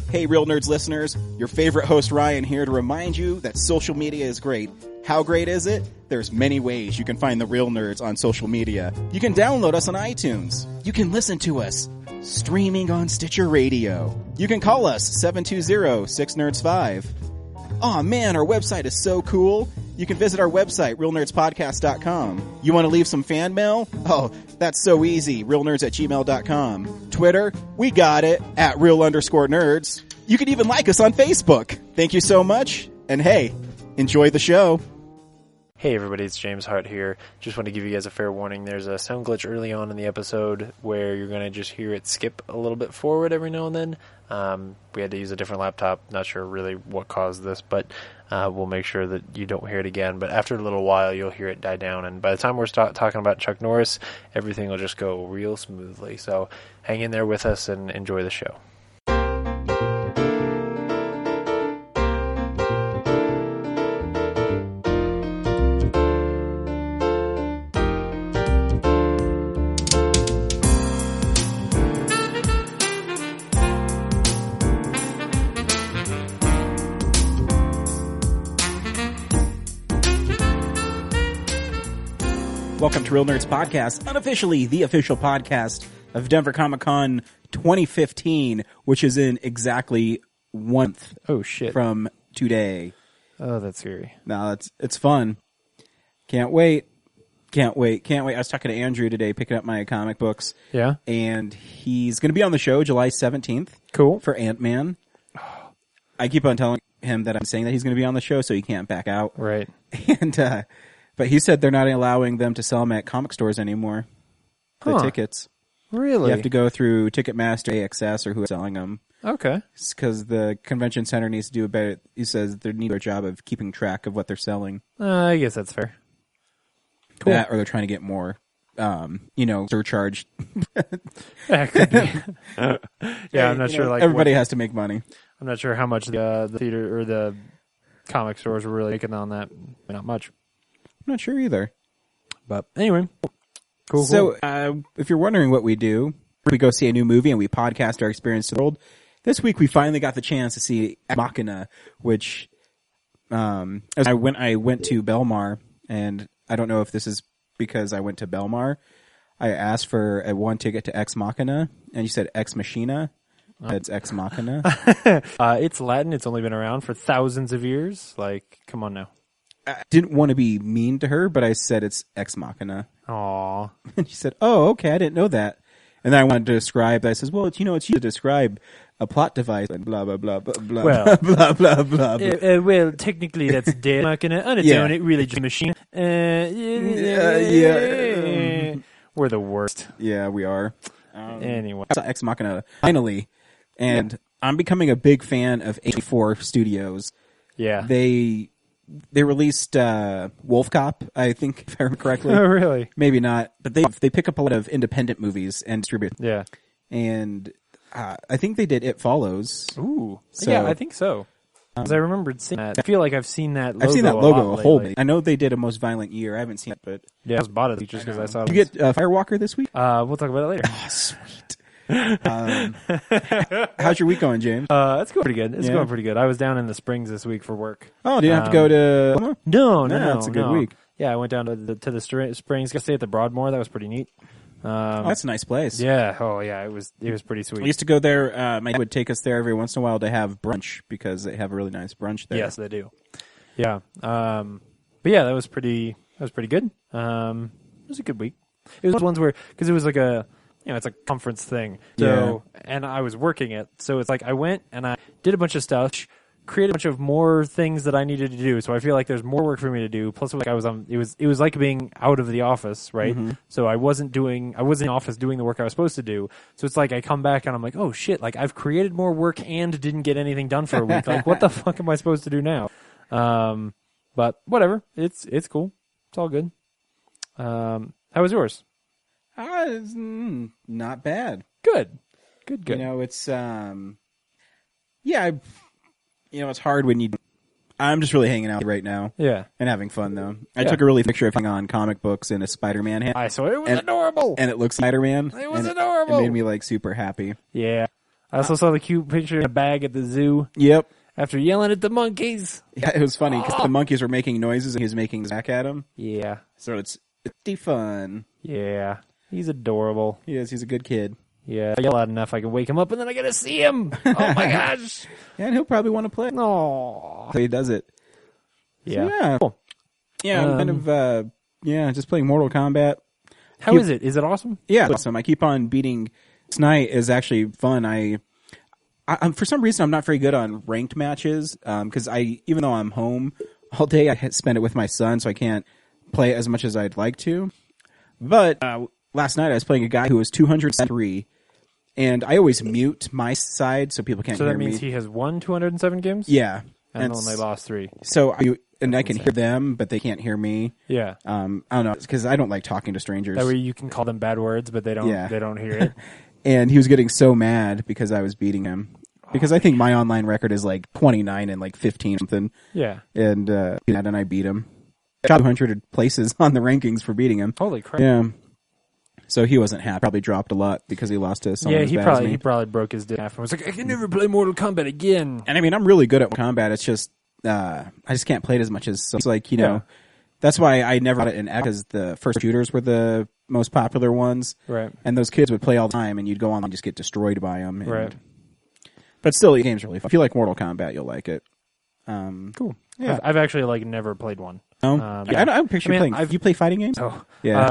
Hey, Real Nerds listeners, your favorite host Ryan here to remind you that social media is great. How great is it? There's many ways you can find the Real Nerds on social media. You can download us on iTunes. You can listen to us streaming on Stitcher Radio. You can call us 720-6nerds5. Aw man, our website is so cool. You can visit our website, realnerdspodcast.com. You want to leave some fan mail? Oh, that's so easy. realnerds@gmail.com. Twitter? We got it, at @real_nerds. You can even like us on Facebook. Thank you so much. And hey, enjoy the show. Hey everybody, it's James Hart here. Just want to give you guys a fair warning. There's a sound glitch early on in the episode where you're going to just hear it skip a little bit forward every now and then. We had to use a different laptop. Not sure really what caused this, but we'll make sure that you don't hear it again. But after a little while, you'll hear it die down. And by the time we're talking about Chuck Norris, everything will just go real smoothly. So hang in there with us and enjoy the show. Welcome to Real Nerds Podcast, unofficially the official podcast of Denver Comic Con 2015, which is in exactly 1 month. Oh shit! From today. Oh, that's scary. No, it's fun. Can't wait. I was talking to Andrew today, picking up my comic books. Yeah, and he's going to be on the show July 17th. Cool. For Ant-Man. I keep on telling him that I'm saying that he's going to be on the show, so he can't back out. Right. And but he said they're not allowing them to sell them at comic stores anymore. The tickets. Really? You have to go through Ticketmaster, AXS, or who's selling them. Okay. Because the convention center needs to do a better. He says they need a job of keeping track of what they're selling. I guess that's fair. Cool. That, or they're trying to get more, surcharge. That could be. Yeah, I'm not sure. Like everybody has to make money. I'm not sure how much the theater or the comic stores were really making on that. Not much. I'm not sure either. But anyway, cool. So, if you're wondering what we do, we go see a new movie and we podcast our experience to the world. This week we finally got the chance to see Ex Machina, which I went to Belmar, and I don't know if this is because I went to Belmar. I asked for a one ticket to Ex Machina, and you said Ex Machina. It's Ex Machina. It's Latin. It's only been around for thousands of years. Like, come on now. I didn't want to be mean to her, but I said it's Ex Machina. Aww. And she said, "Oh, okay, I didn't know that." And then I wanted to describe. I says, "Well, it's used to describe a plot device and blah blah blah blah blah well, blah blah blah." Well, technically, that's dead Machina on its own. It really just a machine. We're the worst. Yeah, we are. Anyway, I saw Ex Machina finally, and I'm becoming a big fan of A4 Studios. Yeah, They released Wolf Cop, I think, if I remember correctly. Oh, really? Maybe not, but they pick up a lot of independent movies and distribute. Yeah, and I think they did It Follows. Ooh, so, yeah, I think so. Because I remembered seeing that. I feel like I've seen that. I've seen that logo a whole bit. I know they did A Most Violent Year. I haven't seen it, but yeah, I just bought it just because I saw it. Did you get Firewalker this week? We'll talk about it later. Oh, sweet. How's your week going, James? It's going pretty good. It's going pretty good. I was down in the Springs this week for work. Oh, did you have to go to? No. It's a good week. Yeah, I went down to the Springs. Got to stay at the Broadmoor. That was pretty neat. That's a nice place. Yeah. Oh, yeah. It was pretty sweet. I used to go there. My dad would take us there every once in a while to have brunch because they have a really nice brunch there. Yes, they do. Yeah. But yeah, that was pretty good. It was a good week. It was one of those ones where because it was like it's a conference thing. So, and I was working it. So it's like I went and I did a bunch of stuff, created a bunch of more things that I needed to do. So I feel like there's more work for me to do. Plus, like it was like being out of the office, right? Mm-hmm. So I wasn't in the office doing the work I was supposed to do. So it's like I come back and I'm like, oh shit, like I've created more work and didn't get anything done for a week. Like what the fuck am I supposed to do now? But whatever. It's cool. It's all good. How was yours? It's not bad. Good. It's it's hard when I'm just really hanging out right now. Yeah. And having fun though. I took a really picture of hanging on comic books in a Spider-Man hat. I saw it. It was adorable. And it looks Spider-Man. It was adorable. It made me like super happy. Yeah. I also saw the cute picture in a bag at the zoo. Yep. After yelling at the monkeys. Yeah, it was funny because the monkeys were making noises and he was making back at them. Yeah. So it's pretty fun. Yeah. He's adorable. He is. He's a good kid. Yeah. If I yell loud enough, I can wake him up and then I get to see him. Oh my gosh. Yeah, and he'll probably want to play. Aww. So he does it. Yeah. So, yeah. Cool. Yeah, I'm kind of, just playing Mortal Kombat. How is it? Is it awesome? Yeah, awesome. I keep on beating. Tonight is actually fun. I'm for some reason I'm not very good on ranked matches because even though I'm home all day, I spend it with my son, so I can't play as much as I'd like to. But last night I was playing a guy who was 203, and I always mute my side so people can't hear me. So that means he has won 207 games? Yeah. And only lost 3. So I can hear them, but they can't hear me. Yeah. I don't know, because I don't like talking to strangers. That way you can call them bad words, but they don't hear it. And he was getting so mad because I was beating him. Because I think my online record is like 29 and like 15 something. Yeah. And I beat him. I got 200 places on the rankings for beating him. Holy crap. Yeah. So he wasn't happy. Probably dropped a lot because he lost to someone as bad as me. He probably broke his dick and was like, I can never play Mortal Kombat again. And I mean, I'm really good at combat. It's just, I just can't play it as much as, so it's like, that's why I never got it in X, because the first shooters were the most popular ones. Right. And those kids would play all the time, and you'd go on and just get destroyed by them. Right. But still, the game's really fun. If you like Mortal Kombat, you'll like it. Cool. Yeah. I've actually never played one. No? Yeah. I don't picture you playing. You play fighting games? Oh. Yeah.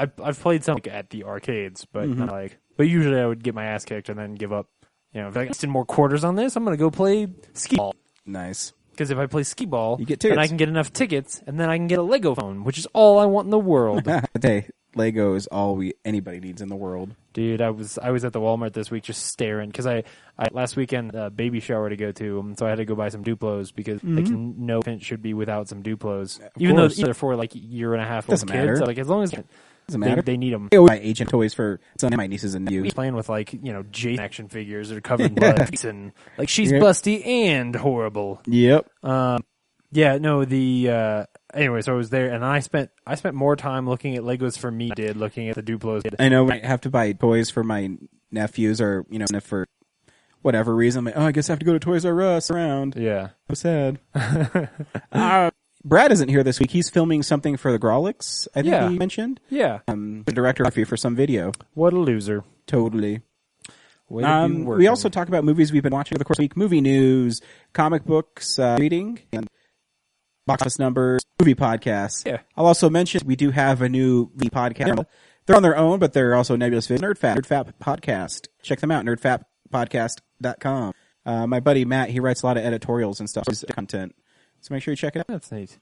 I've played some at the arcades, but not but usually I would get my ass kicked and then give up. If I get more quarters on this, I'm going to go play skee ball. Nice. Because if I play skee ball, you get tickets. then I can get enough tickets, and then I can get a Lego phone, which is all I want in the world. Hey, Lego is all anybody needs in the world. Dude, I was at the Walmart this week just staring, because I last weekend baby shower to go to, so I had to go buy some Duplos, because no infant should be without some Duplos. Even though they're for like a year and a half old kids. So, like, as long as doesn't matter. They need them. I always buy Agent toys for some of my nieces and nephews. He's playing with Jason action figures that are covered in blood, and like she's busty and horrible. Yep. Yeah, no, anyway, so I was there, and I spent more time looking at Legos for me than I did looking at the Duplos. I know I have to buy toys for my nephews, or for whatever reason. I'm like, I guess I have to go to Toys R Us around. Yeah. So sad. Brad isn't here this week. He's filming something for the Grolix, I think he mentioned. Yeah. The director for some video. What a loser. Totally. Way to be we also talk about movies we've been watching over the course of the week, movie news, comic books, reading, and box office numbers, movie podcasts. Yeah. I'll also mention we do have a new movie podcast. They're on their own, but they're also Nebulous Vision. Nerdfap Podcast. Check them out, nerdfappodcast.com. My buddy Matt, he writes a lot of editorials and stuff, content. So make sure you check it out. That's neat.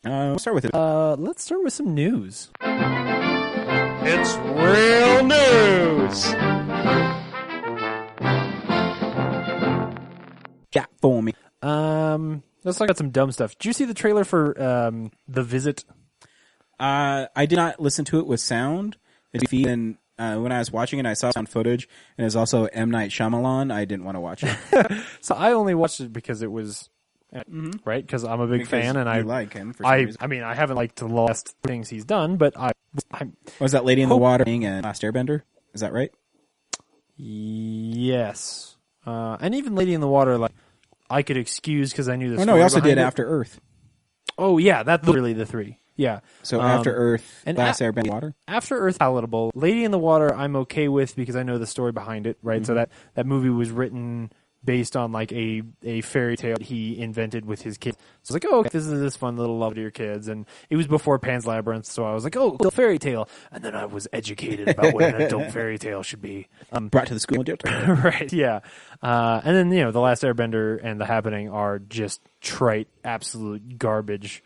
We'll start with it. Let's start with some news. It's real news. Yeah, for me. Let's talk about some dumb stuff. Did you see the trailer for The Visit? I did not listen to it with sound. And when I was watching it, I saw sound footage, and it was also M. Night Shyamalan. I didn't want to watch it. So I only watched it because it was... Right, because I'm a big fan, and I like him. For some reason. I mean, I haven't liked the last things he's done, but was that Lady in the Water and Last Airbender? Is that right? Yes, and even Lady in the Water, like I could excuse because I knew the. Oh story no, he also did it. After Earth. Oh yeah, that's literally the 3. Yeah. So After Earth, and Last Airbender, Water. After Earth, palatable. Lady in the Water, I'm okay with because I know the story behind it. Right, so that movie was written based on like a fairy tale he invented with his kids. So it's like, okay, this is this fun little love to your kids. And it was before Pan's Labyrinth, so I was like, oh, fairy tale. And then I was educated about what an adult fairy tale should be. Brought to the school. Right, yeah. And then, The Last Airbender and The Happening are just trite, absolute garbage.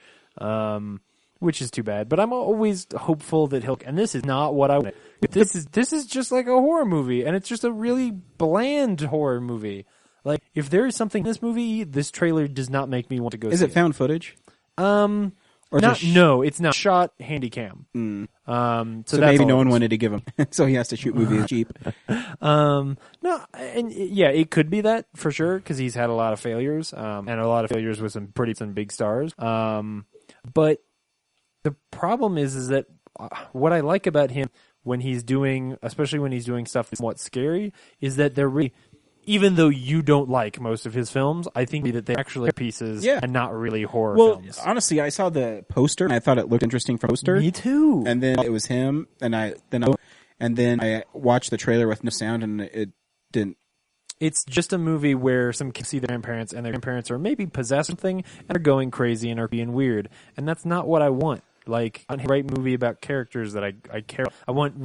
Which is too bad. But I'm always hopeful that he'll... And this is not what I want. This is just like a horror movie, and it's just a really bland horror movie. Like, if there is something in this movie, this trailer does not make me want to go see it. Is it found footage? No, it's not. Shot handy cam. So maybe no one wanted to give him, so he has to shoot movies cheap. No, and yeah, it could be that for sure, because he's had a lot of failures, and a lot of failures with some big stars. But the problem is that what I like about him when he's doing, especially when he's doing stuff that's somewhat scary, is that they're really, even though you don't like most of his films, I think that they're actually pieces and not really horror films. Honestly, I saw the poster and I thought it looked interesting from the poster. Me too. And then it was him, and then I watched the trailer with no sound, and it didn't. It's just a movie where some kids see their grandparents, and their grandparents are maybe possessed with something and are going crazy and are being weird. And that's not what I want. Like, I want to write a movie about characters that I care about. I want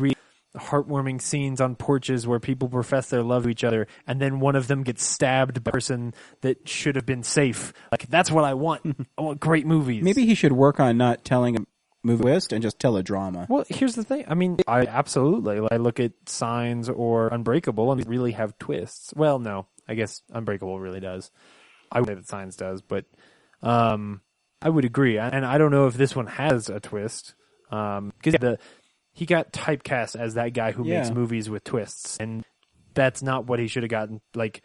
heartwarming scenes on porches where people profess their love to each other, and then one of them gets stabbed by a person that should have been safe. Like, that's what I want. I want great movies. Maybe he should work on not telling a movie twist and just tell a drama. Well, here's the thing. I mean, I absolutely. I look at Signs or Unbreakable, and they really have twists. Well, no. I guess Unbreakable really does. I would say that Signs does, but I would agree. And I don't know if this one has a twist. Because he got typecast as that guy who makes movies with twists, and that's not what he should have gotten. Like,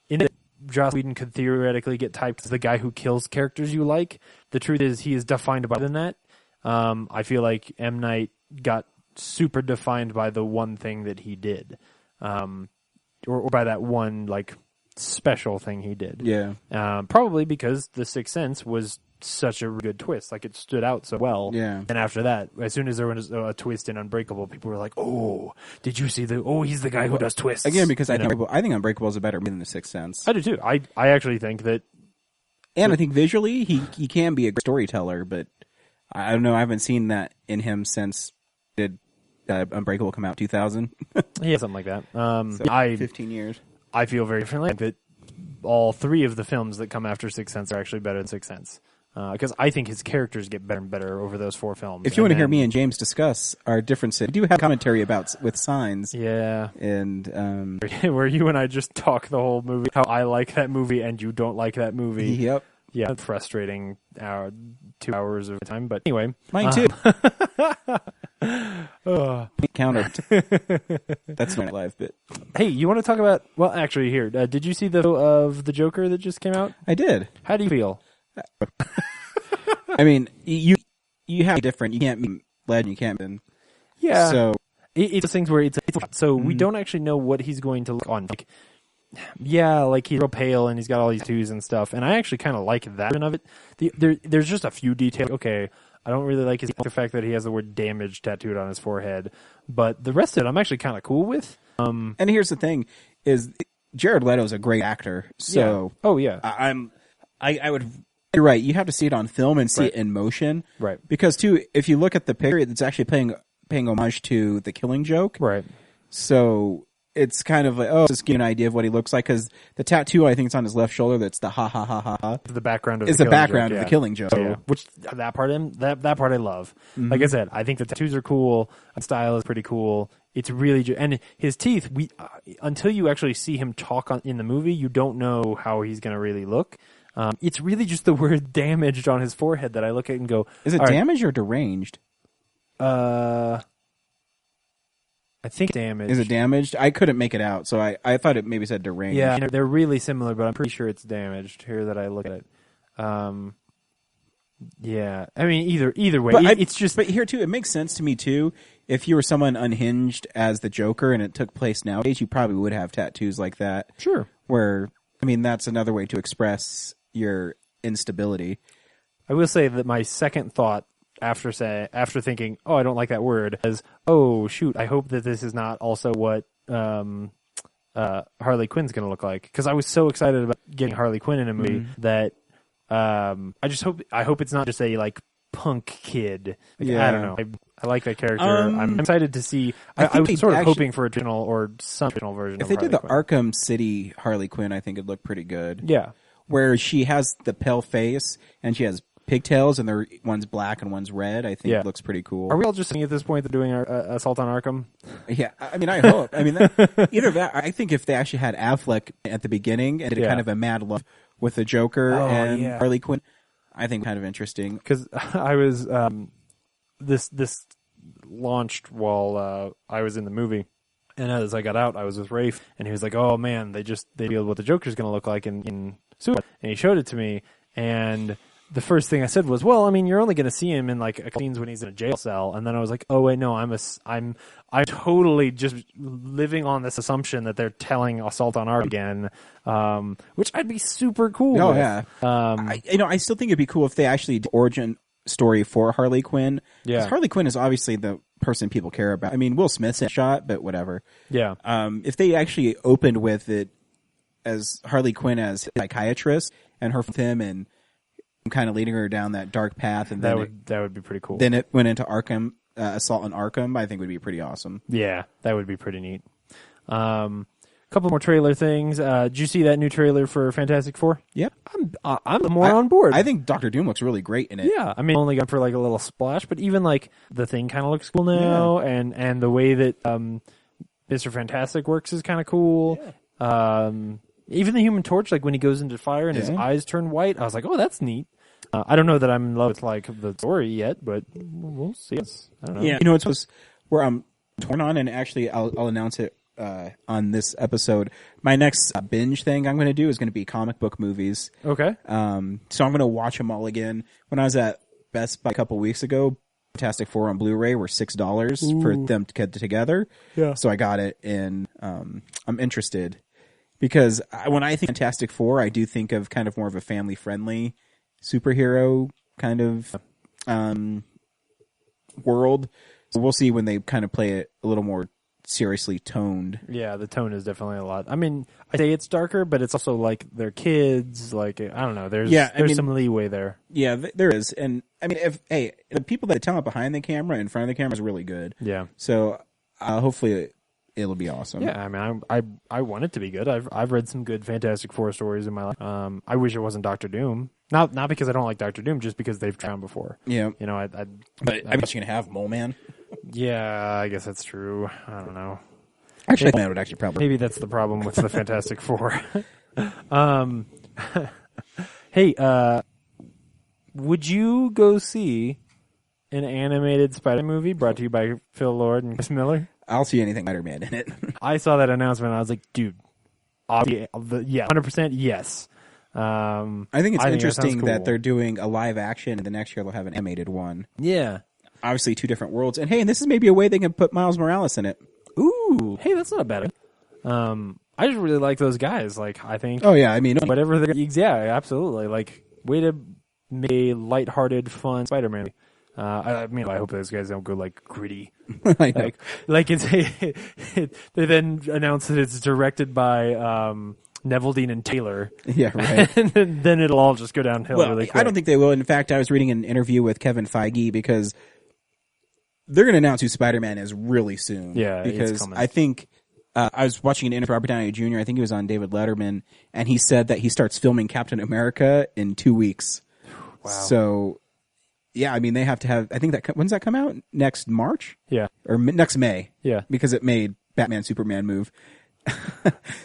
in it, Joss Whedon could theoretically get typed as the guy who kills characters you like. The truth is, he is defined by more than that. I feel like M. Night got super defined by the one thing that he did, or by that one like special thing he did. Yeah. Probably because The Sixth Sense was such a good twist. Like, it stood out so well. Yeah. And after that, as soon as there was a twist in Unbreakable, people were like, "Oh, did you see he's the guy who does twists." Again, because I think Unbreakable is a better movie than The Sixth Sense. I do too. I actually think that. And I think visually, he can be a great storyteller, but I don't know. I haven't seen that in him since did Unbreakable come out 2000? Yeah, something like that. 15 years. I feel very differently. That all three of the films that come after Sixth Sense are actually better than Sixth Sense. Because I think his characters get better and better over those four films. If you want to hear me and James discuss our differences, we do have commentary with Signs. Yeah. And where you and I just talk the whole movie, how I like that movie and you don't like that movie. Yep. Yeah, it's frustrating 2 hours of time, but anyway. Mine too. Counter. That's my life bit. Hey, you want to talk about, well, actually, here, did you see the of the Joker that just came out? I did. How do you feel? I mean, you have to be different. You can't be legend. You can't be. Yeah. So it's things where it's so we don't actually know what he's going to look on. Like, yeah, like he's real pale and he's got all these tattoos and stuff, and I actually kind of like that of it. There's just a few details. Okay, I don't really like the fact that he has the word "damage" tattooed on his forehead, but the rest of it I'm actually kind of cool with. And here's the thing: is Jared Leto's a great actor. So yeah. Oh yeah, I would. You're right. You have to see it on film and see it in motion. Right. Because too, if you look at the picture, it's actually paying homage to The Killing Joke. Right. So it's kind of like, just give you an idea of what he looks like, because the tattoo, I think it's on his left shoulder, that's the ha ha ha ha ha. The background of is the background of The Killing Joke. Yeah. Which that part I love. Mm-hmm. Like I said, I think the tattoos are cool. The style is pretty cool. It's really and his teeth. Until you actually see him talk in the movie, you don't know how he's going to really look. It's really just the word "damaged" on his forehead that I look at and go, is it damaged or deranged? I think damaged. Is it damaged? I couldn't make it out, so I thought it maybe said deranged. Yeah, they're really similar, but I'm pretty sure it's damaged here that I look at it. Yeah, I mean either way, it's just. But here too, it makes sense to me too. If you were someone unhinged as the Joker and it took place nowadays, you probably would have tattoos like that. Sure. Where, I mean, that's another way to express your instability. I will say that my second thought after thinking, "Oh, I don't like that word," is, "Oh shoot, I hope that this is not also what Harley Quinn's going to look like," because I was so excited about getting Harley Quinn in a movie that I hope it's not just a like punk kid. Like, yeah. I don't know. I like that character. I'm excited to see. I was sort of hoping for a traditional or some traditional version. If of they Harley did the Quinn. Arkham City Harley Quinn, I think it'd look pretty good. Yeah, where she has the pale face and she has pigtails, and one's black and one's red. I think it looks pretty cool. Are we all just saying at this point that doing Assault on Arkham? Yeah, I mean, I hope. I mean, either that. I think if they actually had Affleck at the beginning and did kind of a mad love with the Joker and Harley Quinn, I think kind of interesting. Because I was this launched while I was in the movie, and as I got out, I was with Rafe, and he was like, "Oh man, they revealed what the Joker's going to look like in Suicide," and he showed it to me, and the first thing I said was, well, I mean, you're only going to see him in like scenes when he's in a jail cell. And then I was like, oh wait, no, I'm totally just living on this assumption that they're telling Assault on Art again, which I'd be super cool. Oh with. yeah. I still think it'd be cool if they actually did origin story for Harley Quinn. Yeah. 'Cause Harley Quinn is obviously the person people care about. I mean, Will Smith's a shot, but whatever. Yeah. If they actually opened with it as Harley Quinn as a psychiatrist and her with him and kind of leading her down that dark path, and that would be pretty cool. Then it went into Arkham, Assault on Arkham. I think would be pretty awesome. Yeah, that would be pretty neat. Couple more trailer things. Did you see that new trailer for Fantastic Four? Yep. I'm more on board. I think Doctor Doom looks really great in it. Yeah, I mean, only got for like a little splash, but even like the thing kind of looks cool now, and the way that Mr. Fantastic works is kind of cool. Yeah. Even the Human Torch, like when he goes into fire and his eyes turn white, I was like, oh, that's neat. I don't know that I'm in love with like the story yet, but we'll see. I don't know. Yeah, you know, it's where I'm torn on, and actually I'll announce it on this episode. My next binge thing I'm going to do is going to be comic book movies. Okay. So I'm going to watch them all again. When I was at Best Buy a couple weeks ago, Fantastic Four on Blu-ray were $6 for them to get together. Yeah. So I got it, and I'm interested because when I think Fantastic Four, I do think of kind of more of a family-friendly superhero kind of world. So we'll see when they kind of play it a little more seriously toned. Yeah, the tone is definitely a lot. I mean, I say it's darker, but it's also like they're kids. Like, I don't know. There's some leeway there. Yeah, there is. And I mean, the people that talent behind the camera, in front of the camera is really good. Yeah. So hopefully it'll be awesome. Yeah, I mean, I want it to be good. I've read some good Fantastic Four stories in my life. I wish it wasn't Doctor Doom. Not because I don't like Doctor Doom, just because they've tried before. Yeah. You know, But I bet you can have Mole Man. Yeah, I guess that's true. I don't know. Actually, Man would actually probably. Maybe that's the problem with the Fantastic Four. Hey, would you go see an animated Spider movie brought to you by Phil Lord and Chris Miller? I'll see anything Spider-Man in it. I saw that announcement and I was like, dude, yeah, 100% yes. I think it's interesting cool. that they're doing a live action, and the next year they'll have an animated one. Yeah. Obviously, two different worlds. And hey, this is maybe a way they can put Miles Morales in it. Ooh, hey, that's not bad. I just really like those guys. Like, I think. Oh yeah, I mean, whatever they're, yeah, absolutely. Like, way to make a lighthearted, fun Spider-Man. I mean, I hope those guys don't go like gritty. like it's they then announce that it's directed by Neville Dean and Taylor. Yeah, right. And then it'll all just go downhill really quick. I don't think they will. In fact, I was reading an interview with Kevin Feige because they're going to announce who Spider-Man is really soon. Yeah, because it's coming. I think I was watching an interview with Robert Downey Jr. I think he was on David Letterman, and he said that he starts filming Captain America in 2 weeks. Wow. So, yeah, I mean, they have to have. I think when's that come out? Next March? Yeah, or next May? Yeah, because it made Batman Superman move.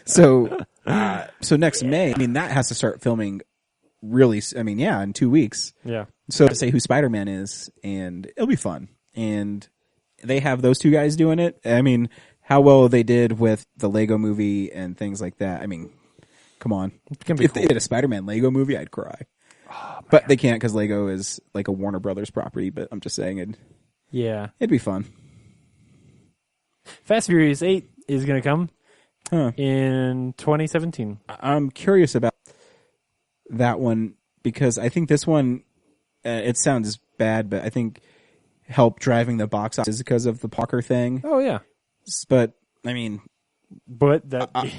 So next May, I mean, that has to start filming really. I mean, yeah, in 2 weeks. Yeah. So to say who Spider-Man is, and it'll be fun. And they have those two guys doing it. I mean, how well they did with the Lego movie and things like that. I mean, come on. If they did a Spider-Man Lego movie, I'd cry. Oh, but they can't because Lego is like a Warner Brothers property. But I'm just saying it'd be fun. Fast and Furious 8 is going to come in 2017. I'm curious about that one because I think this one, it sounds bad, but I think helped driving the box office because of the Parker thing. Oh, yeah. But, I mean... But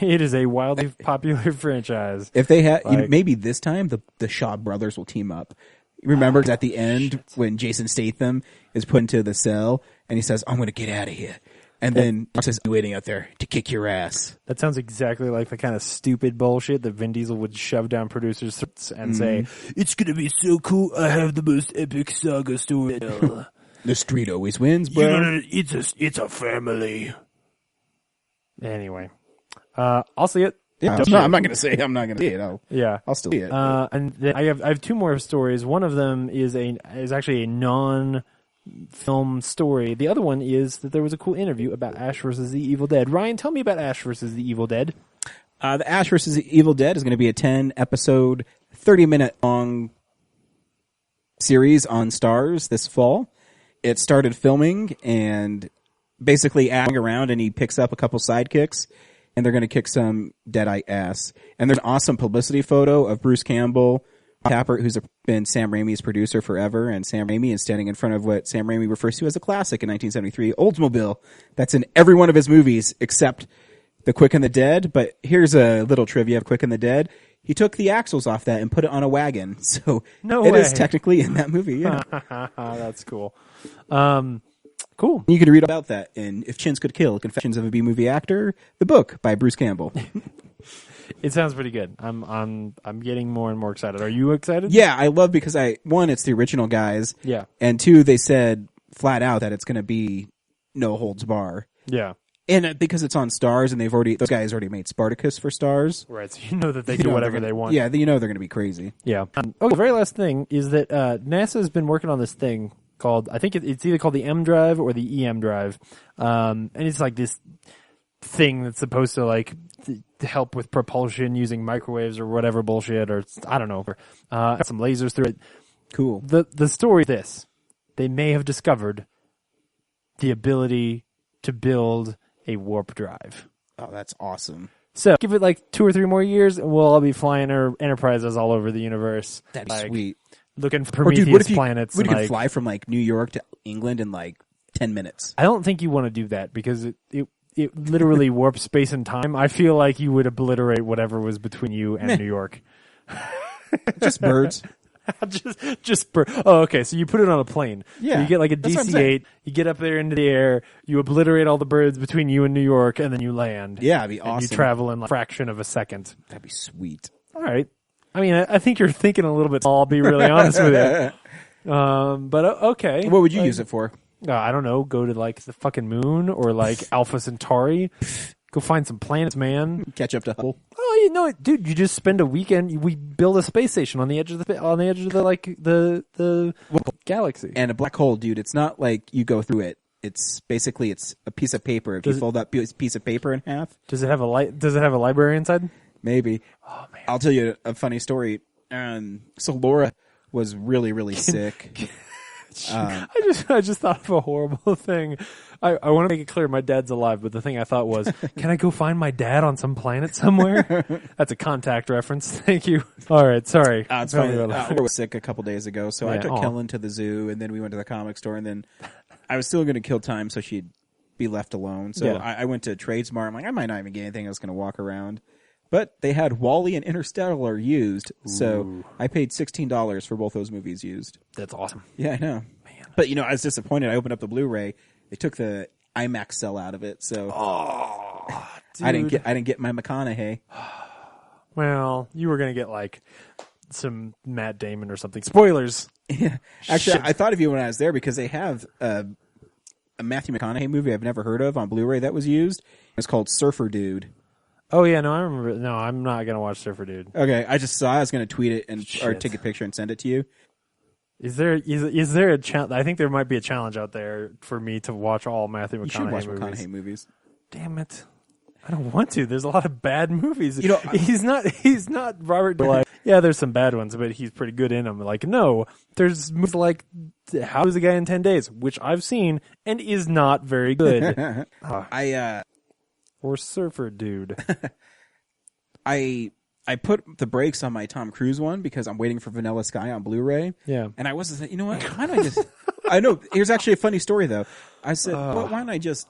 it is a wildly popular franchise. If they had... maybe this time the Shaw brothers will team up. Remember at the end when Jason Statham is put into the cell and he says, I'm going to get out of here. And then he says, I'm waiting out there to kick your ass. That sounds exactly like the kind of stupid bullshit that Vin Diesel would shove down producers' throats and say, it's going to be so cool. I have the most epic saga story. The street always wins, bro. It's a family. Anyway, I'll see it. Yeah, I'm not going to say I'm not going to see it. I'll still see it. And then I have two more stories. One of them is actually a non-film story. The other one is that there was a cool interview about Ash versus the Evil Dead. Ryan, tell me about Ash versus the Evil Dead. The Ash versus the Evil Dead is going to be a 10-episode, 30-minute long series on Stars this fall. It started filming and basically going around, and he picks up a couple sidekicks, and they're going to kick some Deadite ass. And there's an awesome publicity photo of Bruce Campbell, Tappert, who's been Sam Raimi's producer forever, and Sam Raimi is standing in front of what Sam Raimi refers to as a classic in 1973, Oldsmobile. That's in every one of his movies except The Quick and the Dead. But here's a little trivia of Quick and the Dead. He took the axles off that and put it on a wagon. So No it way. is technically in that movie. Yeah. That's cool. Cool. You can read about that in If Chins Could Kill, Confessions of a B-Movie Actor, the book by Bruce Campbell. It sounds pretty good. I'm getting more and more excited. Are you excited? Yeah, I love because one, it's the original guys. Yeah. And two, they said flat out that it's going to be no holds bar. Yeah. And because it's on Stars and those guys already made Spartacus for Stars. Right. So you know that they do whatever they want. Yeah, you know they're going to be crazy. Yeah. Okay. The very last thing is that NASA has been working on this thing called, I think it's either called the M drive or the EM drive. And it's like this thing that's supposed to like to help with propulsion using microwaves or whatever bullshit, or I don't know, some lasers through it. Cool. The story is this: they may have discovered the ability to build a warp drive. Oh, that's awesome. So give it like 2 or 3 more years, and we'll all be flying our Enterprises all over the universe. That'd be like, sweet. Looking for Or dude, Prometheus planets. What if you like, could fly from like New York to England in like 10 minutes? I don't think you want to do that because it literally warps space and time. I feel like you would obliterate whatever was between you and New York. Just birds. Oh, okay. So you put it on a plane. Yeah, So you get like a that's what I'm saying. DC-8. You get up there into the air. You obliterate all the birds between you and New York, and then you land. Yeah, it'd be And awesome. you travel in like a fraction of a second. That'd be sweet. All right. I mean, I think you're thinking a little bit. I'll be really honest with you. But okay. What would you use it for? I don't know. Go to like the fucking moon or like Alpha Centauri. Go find some planets, man. Catch up to Hubble. Oh, you know it, dude. You just spend a weekend. We build a space station on the edge of the like the galaxy. And a black hole, dude, it's not like you go through it. It's basically a piece of paper. If you fold that piece of paper in half. Does it have a library inside? Maybe. Oh man. I'll tell you a funny story. So Laura was really, really sick. I just thought of a horrible thing. I want to make it clear my dad's alive, but the thing I thought was, can I go find my dad on some planet somewhere? That's a Contact reference. Thank you. All right, sorry. It's funny. Laura was sick a couple days ago, so I Yeah, took Kellen to the zoo, and then we went to the comic store, and then I was still going to kill time so she'd be left alone. So Yeah. I went to Tradesmart. I'm like, I might not even get anything. I was going to walk around. But they had Wall-E and Interstellar used, so I paid $16 for both those movies used. That's awesome. Yeah, I know. Man. But, I was disappointed. I opened up the Blu-ray. They took the IMAX cell out of it, so I didn't get my McConaughey. Well, you were gonna get like some Matt Damon or something. Spoilers. Yeah. Actually, Shit. I thought of you when I was there because they have a Matthew McConaughey movie I've never heard of on Blu-ray that was used. It's called Surfer Dude. Oh yeah, no, I remember. No, I'm not gonna watch Surfer Dude. Okay, I just saw. I was going to tweet it or Shit. take a picture and send it to you. Is there a challenge? I think there might be a challenge out there for me to watch all Matthew You should watch McConaughey movies. McConaughey movies. Damn it. I don't want to. There's a lot of bad movies. You know, he's not Robert. Like, yeah, there's some bad ones, but he's pretty good in them. Like, no, there's movies like How to Lose a Guy in 10 Days, which I've seen and is not very good. Or Surfer Dude. I put the brakes on my Tom Cruise one because I'm waiting for Vanilla Sky on Blu-ray. Yeah. And I wasn't, you know what? Why don't I just, I know, here's actually a funny story though. I said, well, why don't I just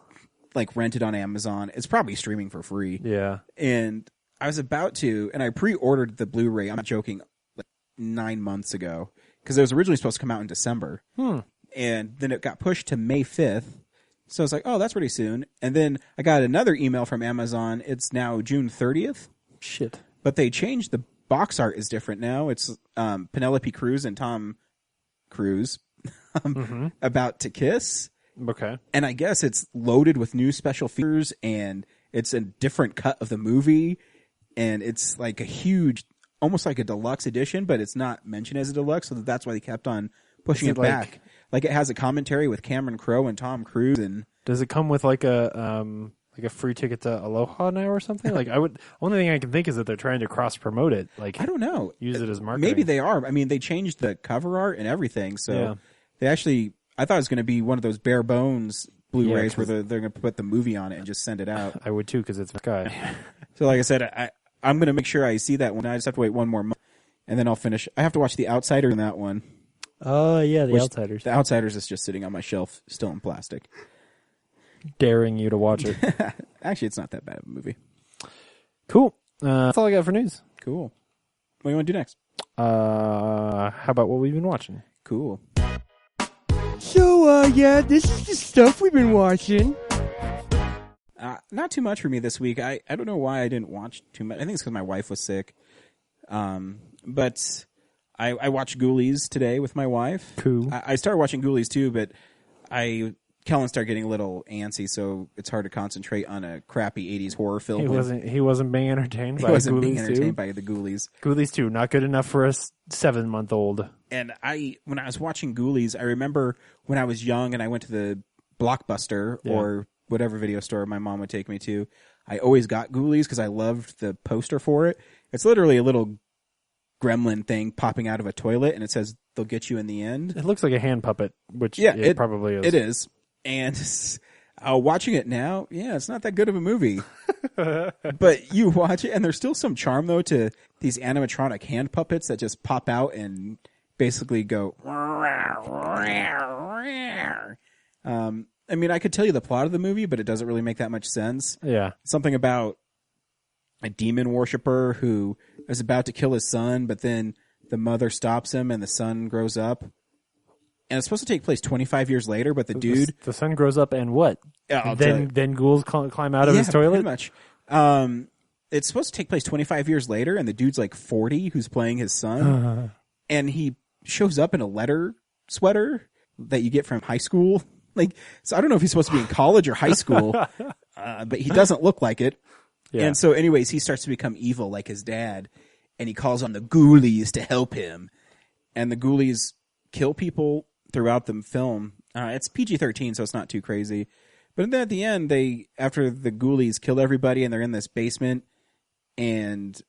like rent it on Amazon? It's probably streaming for free. Yeah. And I was about to, and I pre-ordered the Blu-ray, I'm not joking, like 9 months ago because it was originally supposed to come out in December. And then it got pushed to May 5th. So I was like, oh, that's pretty soon. And then I got another email from Amazon. It's now June 30th. Shit. But they changed the box art is different now. It's Penelope Cruz and Tom Cruise about to kiss. Okay. And I guess it's loaded with new special features and it's a different cut of the movie. And it's like a huge, almost like a deluxe edition, but it's not mentioned as a deluxe. So that's why they kept on pushing it back. Like it has a commentary with Cameron Crowe and Tom Cruise. And does it come with like a like a free ticket to Aloha now or something? Like only thing I can think is that they're trying to cross promote it. Like I don't know. Use it as marketing. Maybe they are. I mean, they changed the cover art and everything, so Yeah. they actually. I thought it was going to be one of those bare bones Blu-rays Yeah, where they're going to put the movie on it and just send it out. I would too because it's Sky. So, like I said, I'm going to make sure I see that one. I just have to wait one more month, and then I'll finish. I have to watch The Outsider in that one. Oh yeah, The Outsiders. The Outsiders is just sitting on my shelf, still in plastic. Daring you to watch it. Actually, it's not that bad of a movie. Cool. That's all I got for news. Cool. What do you want to do next? How about what we've been watching? Cool. So, yeah, this is the stuff we've been watching. Not too much for me this week. I don't know why I didn't watch too much. I think it's because my wife was sick. But I watched Ghoulies today with my wife. Cool. I started watching Ghoulies too, but Kellen started getting a little antsy, so it's hard to concentrate on a crappy 80s horror film. He wasn't being entertained by He wasn't Ghoulies being 2? entertained by the Ghoulies. Ghoulies 2, not good enough for a 7-month-old. And when I was watching Ghoulies, I remember when I was young and I went to the Blockbuster or whatever video store my mom would take me to, I always got Ghoulies because I loved the poster for it. It's literally a little gremlin thing popping out of a toilet, and it says, "They'll get you in the end." It looks like a hand puppet, which it probably is. It is. And watching it now, it's not that good of a movie. But you watch it, and there's still some charm, though, to these animatronic hand puppets that just pop out and basically go... I mean, I could tell you the plot of the movie, but it doesn't really make that much sense. Yeah. Something about a demon worshiper who is about to kill his son, but then the mother stops him and the son grows up. And it's supposed to take place 25 years later, but the dude... The son grows up and what? Then ghouls climb out of his pretty toilet? much. It's supposed to take place 25 years later, and the dude's like 40 who's playing his son. And he shows up in a letter sweater that you get from high school. So I don't know if he's supposed to be in college or high school, but he doesn't look like it. Yeah. And so anyways, he starts to become evil like his dad, and he calls on the ghoulies to help him. And the ghoulies kill people throughout the film. It's PG-13, so it's not too crazy. But then at the end, after the ghoulies kill everybody and they're in this basement, and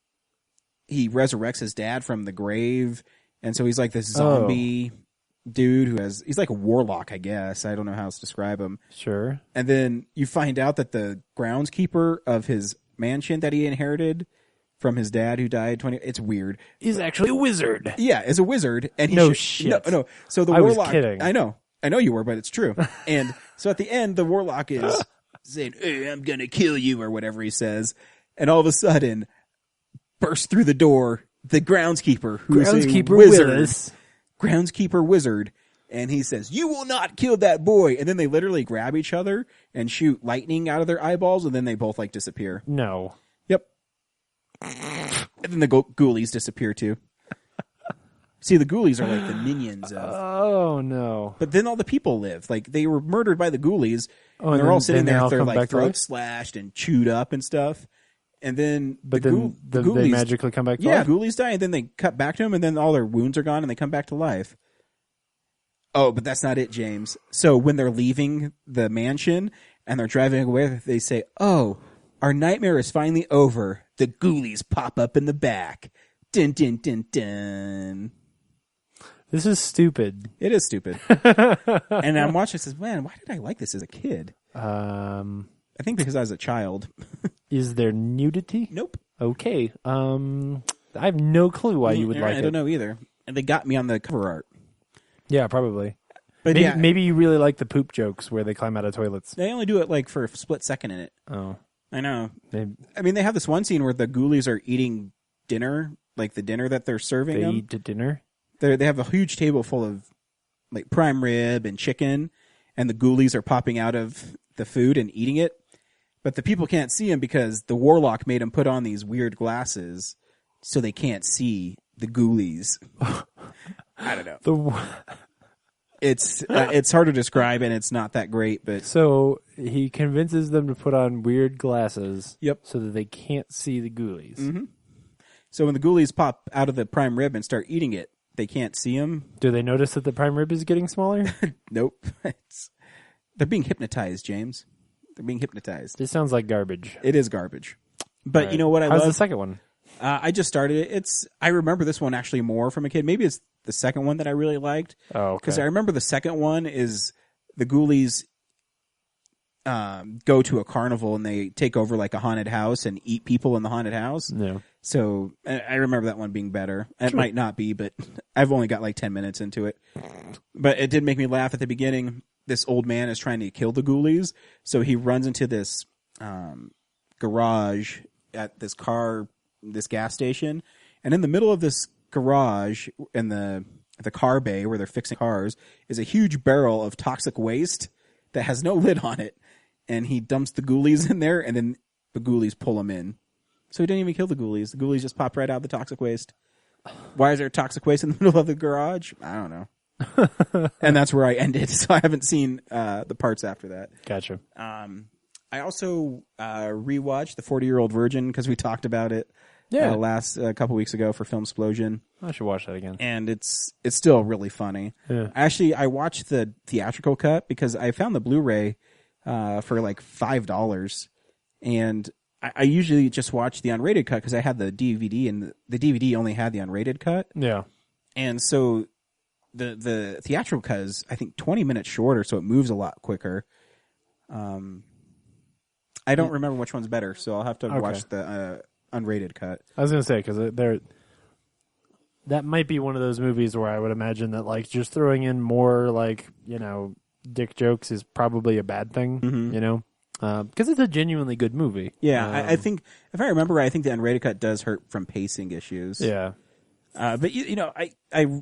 he resurrects his dad from the grave, and so he's like this zombie dude he's like a warlock, I guess. I don't know how else to describe him. Sure. And then you find out that the groundskeeper of his mansion that he inherited from his dad who died it's weird. He's actually a wizard. Yeah, is a wizard. And shit. No. So the I warlock. was kidding. I know you were, but it's true. And so at the end, the warlock is saying, "Hey, I'm gonna kill you," or whatever he says. And all of a sudden, bursts through the door the groundskeeper, who is a wizard. Willis. Groundskeeper wizard. And he says, "You will not kill that boy." And then they literally grab each other and shoot lightning out of their eyeballs, and then they both disappear. No. Yep. And then the ghoulies disappear too. See, the ghoulies are like the minions of... Oh, no. But then all the people live. They were murdered by the ghoulies. Oh, and they're all sitting there with come their back to life? throats slashed and chewed up and stuff. And then the ghoulies... they magically come back to life? life? Yeah, ghoulies die, and then they cut back to them, and then all their wounds are gone, and they come back to life. Oh, but that's not it, James. So when they're leaving the mansion, and they're driving away, they say, "Oh, our nightmare is finally over." The ghoulies pop up in the back. Dun, dun, dun, dun. This is stupid. It is stupid. And I'm watching, I says, "Man, why did I like this as a kid?" I think because I was a child. Is there nudity? Nope. Okay. I have no clue why you would like it. I don't know either. And they got me on the cover art. Yeah, probably. But maybe you really like the poop jokes where they climb out of toilets. They only do it for a split second in it. Oh. I know. They have this one scene where the ghoulies are eating dinner, the dinner that they're serving them. They eat dinner? They have a huge table full of prime rib and chicken, and the ghoulies are popping out of the food and eating it. But the people can't see them because the warlock made them put on these weird glasses so they can't see the ghoulies. I don't know. It's hard to describe, and it's not that great. But so he convinces them to put on weird glasses. Yep. So that they can't see the ghoulies. Mm-hmm. So when the ghoulies pop out of the prime rib and start eating it, they can't see them. Do they notice that the prime rib is getting smaller? Nope. They're being hypnotized, James. They're being hypnotized. This sounds like garbage. It is garbage. But Right. you know what I How's love? the second one? I just started it. I remember this one actually more from a kid. Maybe it's the second one that I really liked. Oh, okay. Because I remember the second one is the ghoulies go to a carnival and they take over like a haunted house and eat people in the haunted house. Yeah. So I remember that one being better. It might not be, but I've only got like 10 minutes into it. But it did make me laugh at the beginning. This old man is trying to kill the ghoulies. So he runs into this garage at this gas station. And in the middle of this garage in the car bay where they're fixing cars is a huge barrel of toxic waste that has no lid on it. And he dumps the ghoulies in there, and then the ghoulies pull him in. So he didn't even kill the ghoulies. The ghoulies just popped right out of the toxic waste. Why is there toxic waste in the middle of the garage? I don't know. And that's where I ended. So I haven't seen the parts after that. Gotcha. I also rewatched The 40-Year-Old Virgin because we talked about it last couple weeks ago for Film Explosion. I should watch that again. And it's still really funny. Yeah. Actually, I watched the theatrical cut because I found the Blu-ray for like $5. And I usually just watch the unrated cut because I had the DVD, and the DVD only had the unrated cut. Yeah. And so the theatrical cut is, I think, 20 minutes shorter, so it moves a lot quicker. I don't remember which one's better, so I'll have to watch the unrated cut. I was going to say, because that might be one of those movies where I would imagine that, like, just throwing in more, like, you know, dick jokes is probably a bad thing, you know? Because it's a genuinely good movie. Yeah, I think, if I remember right, I think the unrated cut does hurt from pacing issues. Yeah. But, you know, I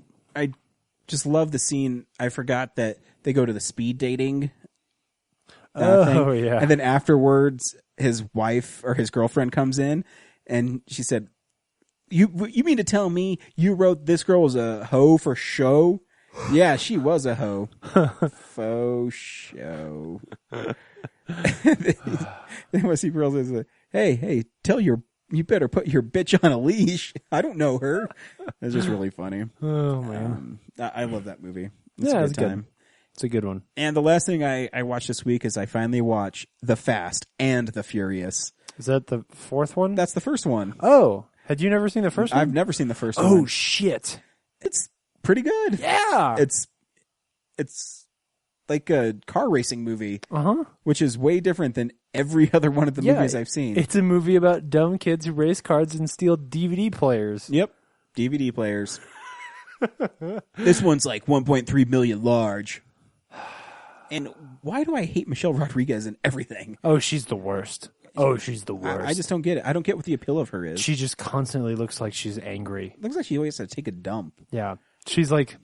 just love the scene. I forgot that they go to the speed dating thing. Yeah. And then afterwards, his wife or his girlfriend comes in, and she said, You mean to tell me you wrote this girl was a hoe for show? Yeah, she was a hoe. Faux show. Then Wesley Pearl says, hey, you better put your bitch on a leash. I don't know her. It's just really funny. Oh, man. I love that movie. It's Yeah, a it's good time. good. It's a good one. And the last thing I watched this week is I finally watched The Fast and the Furious. Is that the fourth one? That's the first one. Oh. Had you never seen the first one? I've never seen the first one. Oh, shit. It's pretty good. Yeah. It's like a car racing movie, Uh-huh. which is way different than every other one of the movies I've seen. It's a movie about dumb kids who race cars and steal DVD players. Yep. DVD players. This one's like 1.3 million large. And why do I hate Michelle Rodriguez and everything? Oh, she's the worst. Oh, she's the worst. I just don't get it. I don't get what the appeal of her is. She just constantly looks like she's angry. Looks like she always has to take a dump. Yeah. She's like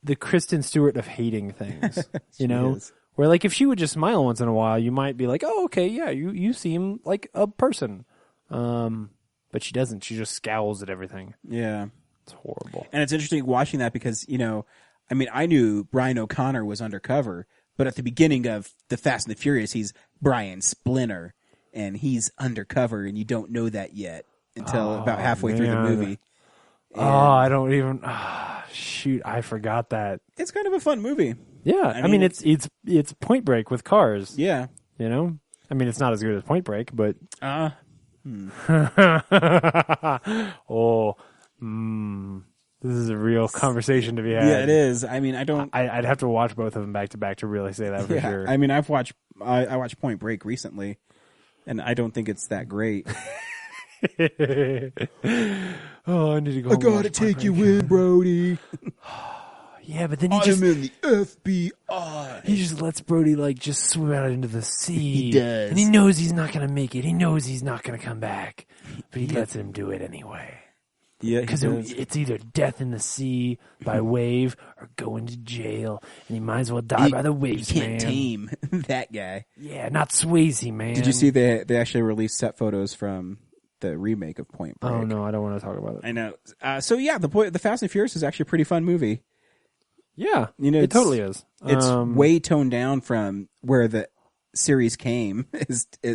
the Kristen Stewart of hating things, you know? is. Where like if she would just smile once in a while, you might be like, "Oh, okay, yeah, you seem like a person." But she doesn't. She just scowls at everything. Yeah. It's horrible. And it's interesting watching that because, you know, I mean, I knew Brian O'Connor was undercover, but at the beginning of The Fast and the Furious, he's Brian Splinter, and he's undercover, and you don't know that yet until about halfway through the movie. And I don't even. Shoot, I forgot that. it's kind of a fun movie. Yeah, I mean it's Point Break with cars. Yeah. You know, I mean it's not as good as Point Break, but this is a real conversation to be had. Yeah, it is. I mean, I'd have to watch both of them back to back to really say that for sure. I mean, I watched Point Break recently, and I don't think it's that great. Oh, I need to go. I gotta take you in, Brody. Yeah, but then I'm in the FBI. he just lets Brody like just swim out into the sea. He does. And he knows he's not going to make it. He knows he's not going to come back. But he lets him do it anyway. Yeah, Because it's either death in the sea by wave or going to jail. And he might as well die by the waves, you can't man. tame that guy. Yeah, not Swayze, man. Did you see they actually released set photos from the remake of Point Break? Oh, no, I don't want to talk about it. I know. So yeah, the Fast and Furious is actually a pretty fun movie. Yeah, You know, it totally is. It's way toned down from where the series came,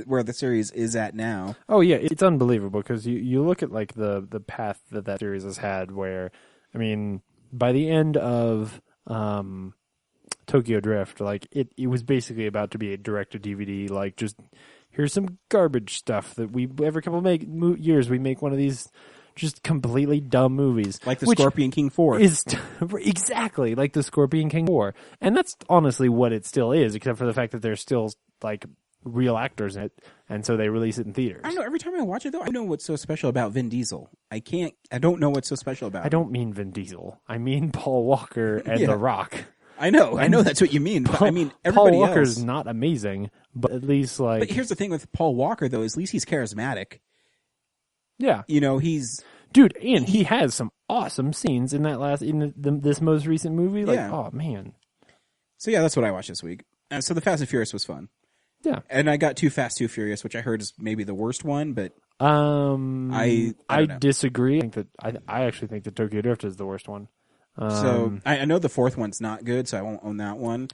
where the series is at now. Oh yeah, it's unbelievable because you look at like the path that series has had. Where, I mean, by the end of Tokyo Drift, like it was basically about to be a direct-to-DVD, like just here's some garbage stuff that we every couple of years we make one of these just completely dumb movies, like the Scorpion King 4 is exactly like the Scorpion King 4, and that's honestly what it still is, except for the fact that there's still like real actors in it, and so they release it in theaters. I don't know. Every time I watch it, though, I know what's so special about Vin Diesel. I don't know what's so special about him. I don't mean Vin Diesel. I mean Paul Walker and The Rock. I know that's what you mean. But I mean, everybody Paul Walker's else. not amazing, but at least like. But here's the thing with Paul Walker, though, is at least he's charismatic. Yeah, he's dude, and he has some awesome scenes in this most recent movie. Like, oh man. So yeah, that's what I watched this week. So the Fast and Furious was fun. Yeah, and I got Too Fast, Too Furious, which I heard is maybe the worst one, but I disagree. I think that I actually think that Tokyo Drift is the worst one. So I know the fourth one's not good, so I won't own that one,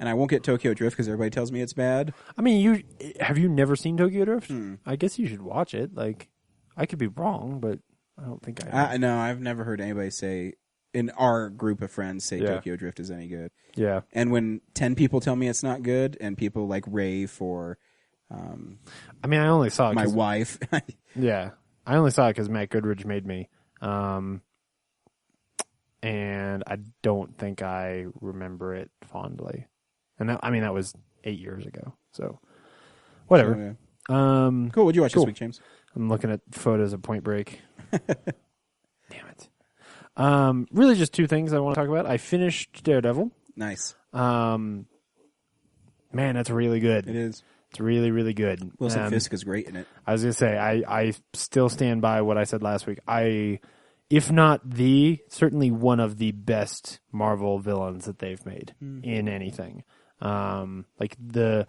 and I won't get Tokyo Drift because everybody tells me it's bad. I mean, have you never seen Tokyo Drift? I guess you should watch it. Like, I could be wrong, but I don't think I. No, I've never heard anybody say in our group of friends say Tokyo Drift is any good. Yeah. And when 10 people tell me it's not good, and people like rave for, I mean, I only saw it my wife. Yeah, I only saw it because Matt Goodrich made me, and I don't think I remember it fondly. And that was 8 years ago. So, whatever. Cool. What'd you watch this week, James? I'm looking at photos of Point Break. Damn it. Really just two things I want to talk about. I finished Daredevil. Nice. Man, that's really good. It is. It's really, really good. Wilson Fisk is great in it. I was going to say, I still stand by what I said last week. If not certainly one of the best Marvel villains that they've made in anything. Like the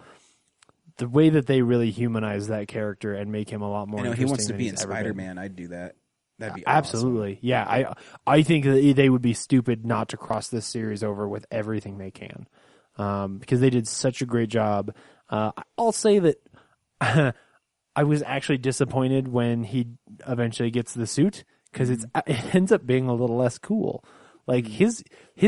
way that they really humanize that character and make him a lot more interesting. He wants to than be he's in ever been. Spider-Man. I'd do that. That'd be absolutely. Awesome. Yeah, I think that they would be stupid not to cross this series over with everything they can, because they did such a great job. I'll say that I was actually disappointed when he eventually gets the suit, because it ends up being a little less cool. Like his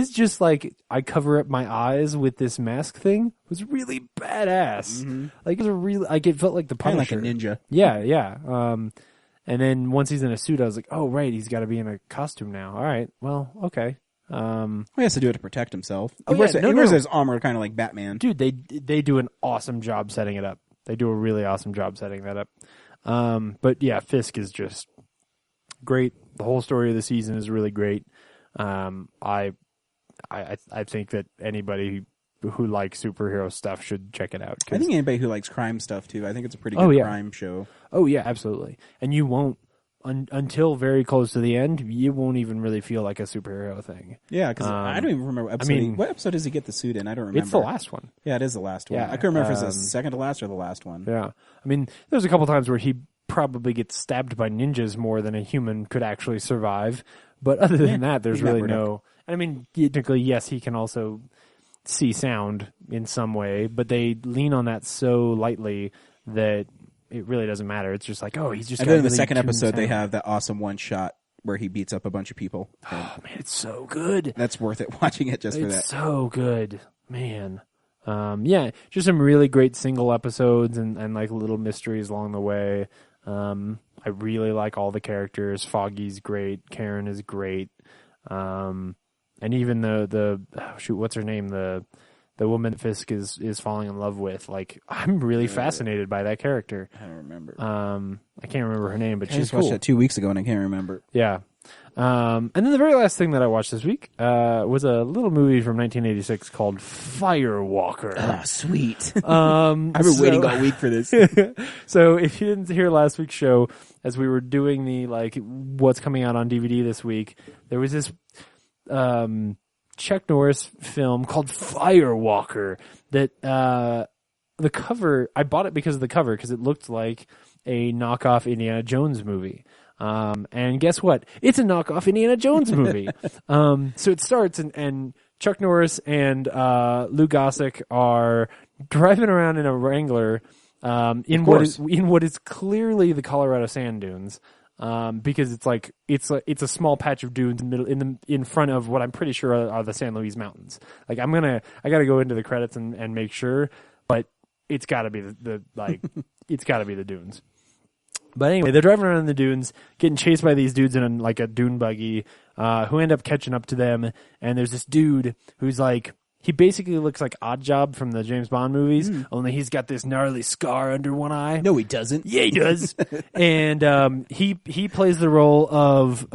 just like, I cover up my eyes with this mask thing was really badass. Like it was it felt like the Punisher. Kind of like a ninja. Yeah. And then once he's in a suit, I was like, oh right, he's got to be in a costume now. All right, well, okay. He has to do it to protect himself. He wears his armor kind of like Batman. Dude, they do an awesome job setting it up. They do a really awesome job setting that up. But yeah, Fisk is just great. The whole story of the season is really great. I think that anybody who likes superhero stuff should check it out. I think anybody who likes crime stuff too. I think it's a pretty good crime show. Oh yeah, absolutely. And you won't until very close to the end. You won't even really feel like a superhero thing. Yeah, because I don't even remember. What episode does he get the suit in? I don't remember. It's the last one. Yeah, it is the last one. Yeah, I couldn't remember if it's the second to last or the last one. Yeah, I mean, there's a couple times where he probably gets stabbed by ninjas more than a human could actually survive. But other than that, there's really no. I mean, technically, yes, he can also see sound in some way, but they lean on that so lightly that it really doesn't matter. It's just like, oh, he's just. And then in the second episode, they have that awesome one shot where he beats up a bunch of people. Oh man, it's so good. That's worth it watching it just for that. It's so good, man. Yeah, just some really great single episodes and like little mysteries along the way. I really like all the characters. Foggy's great. Karen is great. And even the what's her name? The woman Fisk is falling in love with. Like, I'm really fascinated by that character. I don't remember. I can't remember her name, but she's just cool. watched that 2 weeks ago and I can't remember. Yeah. And then the very last thing that I watched this week was a little movie from 1986 called Firewalker. Ah, sweet. I've been waiting all week for this. So if you didn't hear last week's show, as we were doing the what's coming out on DVD this week, there was this Chuck Norris film called Firewalker that the cover, I bought it because of the cover, because it looked like a knockoff Indiana Jones movie. And guess what? It's a knockoff Indiana Jones movie. So it starts and Chuck Norris and Lou Gossett are driving around in a Wrangler in what is clearly the Colorado sand dunes. because it's a small patch of dunes in front of what I'm pretty sure are the San Luis Mountains. Like I gotta go into the credits and make sure, but it's gotta be it's gotta be the dunes. But anyway, they're driving around in the dunes, getting chased by these dudes in like a dune buggy, who end up catching up to them. And there's this dude who's like, he basically looks like Oddjob from the James Bond movies, only he's got this gnarly scar under one eye. No, he doesn't. Yeah, he does. And he plays the role of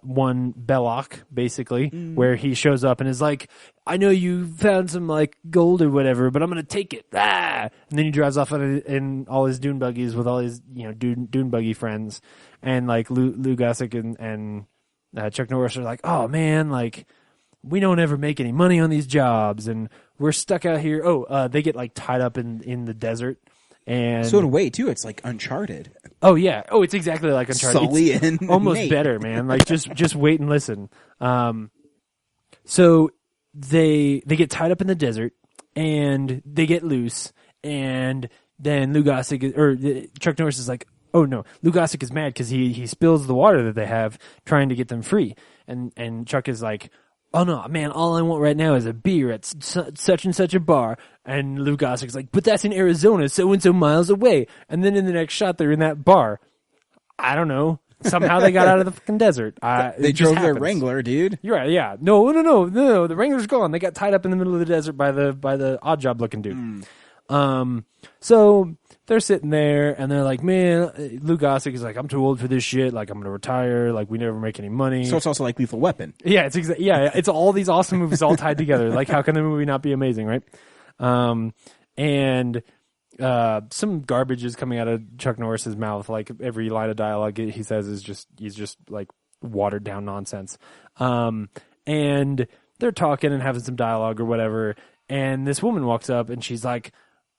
one Belloc, basically, where he shows up and is like, I know you found some like gold or whatever, but I'm gonna take it. Ah! And then he drives off in all his dune buggies with all his dune buggy friends, and like Lou Gossett and Chuck Norris are like, oh man, like we don't ever make any money on these jobs, and we're stuck out here. They get like tied up in the desert. And so in a way too, it's like Uncharted. Oh yeah. Oh, it's exactly like Uncharted. Sully it's and almost Nate. better, man. Like just wait and listen. So they get tied up in the desert and they get loose, and then Chuck Norris is like, oh no, Lou Gossett is mad because he spills the water that they have trying to get them free, and Chuck is like, oh no, man, all I want right now is a beer at such and such a bar. And Lou Gossick's like, but that's in Arizona, so and so miles away. And then in the next shot, they're in that bar. I don't know. Somehow they got out of the fucking desert. They drove their Wrangler, dude. You're right, yeah. No. The Wrangler's gone. They got tied up in the middle of the desert by the odd job looking dude. So they're sitting there and they're like, man, Lou Gossett is like, I'm too old for this shit. Like, I'm going to retire. Like, we never make any money. So it's also like Lethal Weapon. Yeah, it's all these awesome movies all tied together. Like, how can the movie not be amazing, right? And some garbage is coming out of Chuck Norris's mouth. Like, every line of dialogue he says he's just like watered down nonsense. And they're talking and having some dialogue or whatever. And this woman walks up and she's like,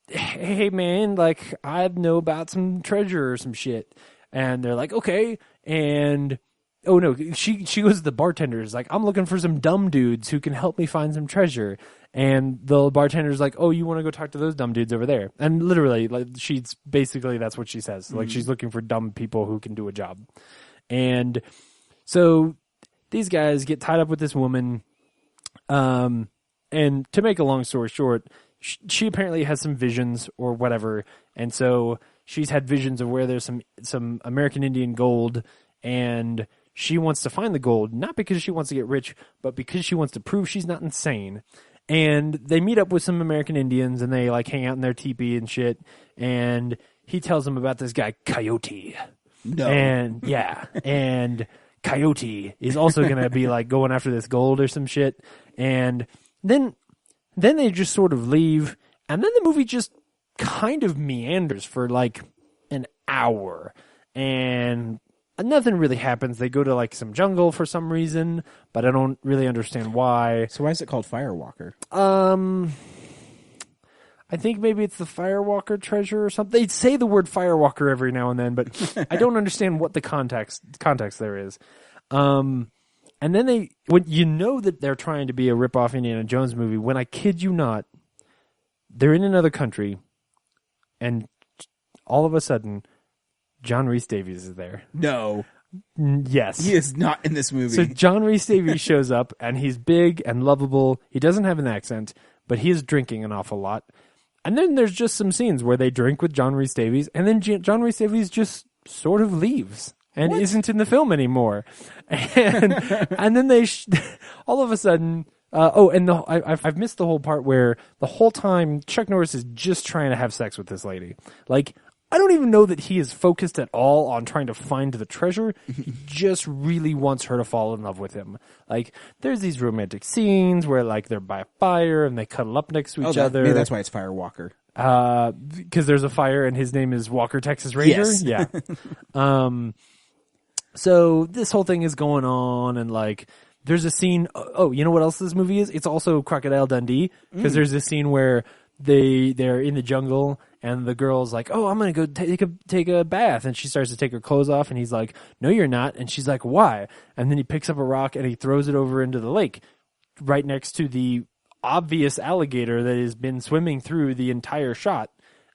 hey man, like I know about some treasure or some shit. And they're like, okay. And oh no, she goes to the bartenders like, I'm looking for some dumb dudes who can help me find some treasure. And the bartender's like, oh, you want to go talk to those dumb dudes over there? And literally, like that's what she says. Like she's looking for dumb people who can do a job. And so these guys get tied up with this woman. And to make a long story short, she apparently has some visions or whatever, and so she's had visions of where there's some American Indian gold, and she wants to find the gold, not because she wants to get rich, but because she wants to prove she's not insane. And they meet up with some American Indians, and they like hang out in their teepee and shit, and he tells them about this guy, Coyote. No. And yeah, and Coyote is also going to be like going after this gold or some shit, and then they just sort of leave, and then the movie just kind of meanders for like an hour, and nothing really happens. They go to like some jungle for some reason, but I don't really understand why. So why is it called Firewalker? I think maybe it's the Firewalker treasure or something. They say the word Firewalker every now and then, but I don't understand what the context there is. And then when you know that they're trying to be a rip-off Indiana Jones movie, when I kid you not, they're in another country, and all of a sudden, John Rhys Davies is there. No. Yes. He is not in this movie. So John Rhys Davies shows up, and he's big and lovable. He doesn't have an accent, but he is drinking an awful lot. And then there's just some scenes where they drink with John Rhys Davies, and then John Rhys Davies just sort of leaves. And isn't in the film anymore, and then they all of a sudden. I've missed the whole part where the whole time Chuck Norris is just trying to have sex with this lady. Like I don't even know that he is focused at all on trying to find the treasure. He just really wants her to fall in love with him. Like there's these romantic scenes where like they're by a fire and they cuddle up next to each other. Maybe that's why it's Firewalker. Because there's a fire and his name is Walker Texas Ranger. Yes. Yeah. So this whole thing is going on, and like there's a scene. Oh, you know what else this movie is? It's also Crocodile Dundee, because there's this scene where they're in the jungle, and the girl's like, "Oh, I'm gonna go take a bath," and she starts to take her clothes off, and he's like, "No, you're not," and she's like, "Why?" And then he picks up a rock and he throws it over into the lake, right next to the obvious alligator that has been swimming through the entire shot.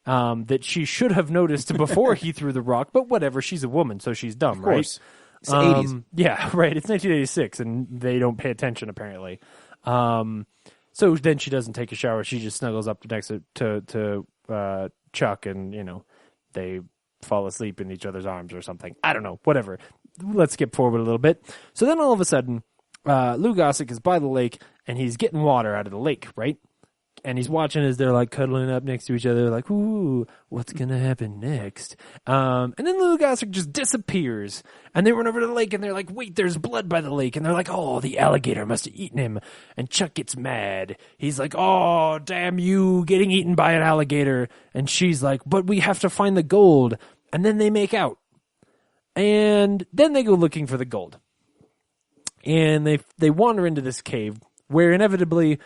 that she should have noticed before he threw the rock, but whatever, she's a woman, so she's dumb, Of course. right? It's the 80s. Yeah, right. It's 1986, and they don't pay attention, apparently. So then she doesn't take a shower. She just snuggles up next to Chuck, and, you know, they fall asleep in each other's arms or something. I don't know. Whatever. Let's skip forward a little bit. So then all of a sudden, Lou Gossett is by the lake, and he's getting water out of the lake, right? And he's watching as they're like cuddling up next to each other, like, ooh, what's going to happen next? And then Lou Gossett just disappears. And they run over to the lake and they're like, wait, there's blood by the lake. And they're like, oh, the alligator must have eaten him. And Chuck gets mad. He's like, oh, damn you, getting eaten by an alligator. And she's like, but we have to find the gold. And then they make out. And then they go looking for the gold. And they wander into this cave where inevitably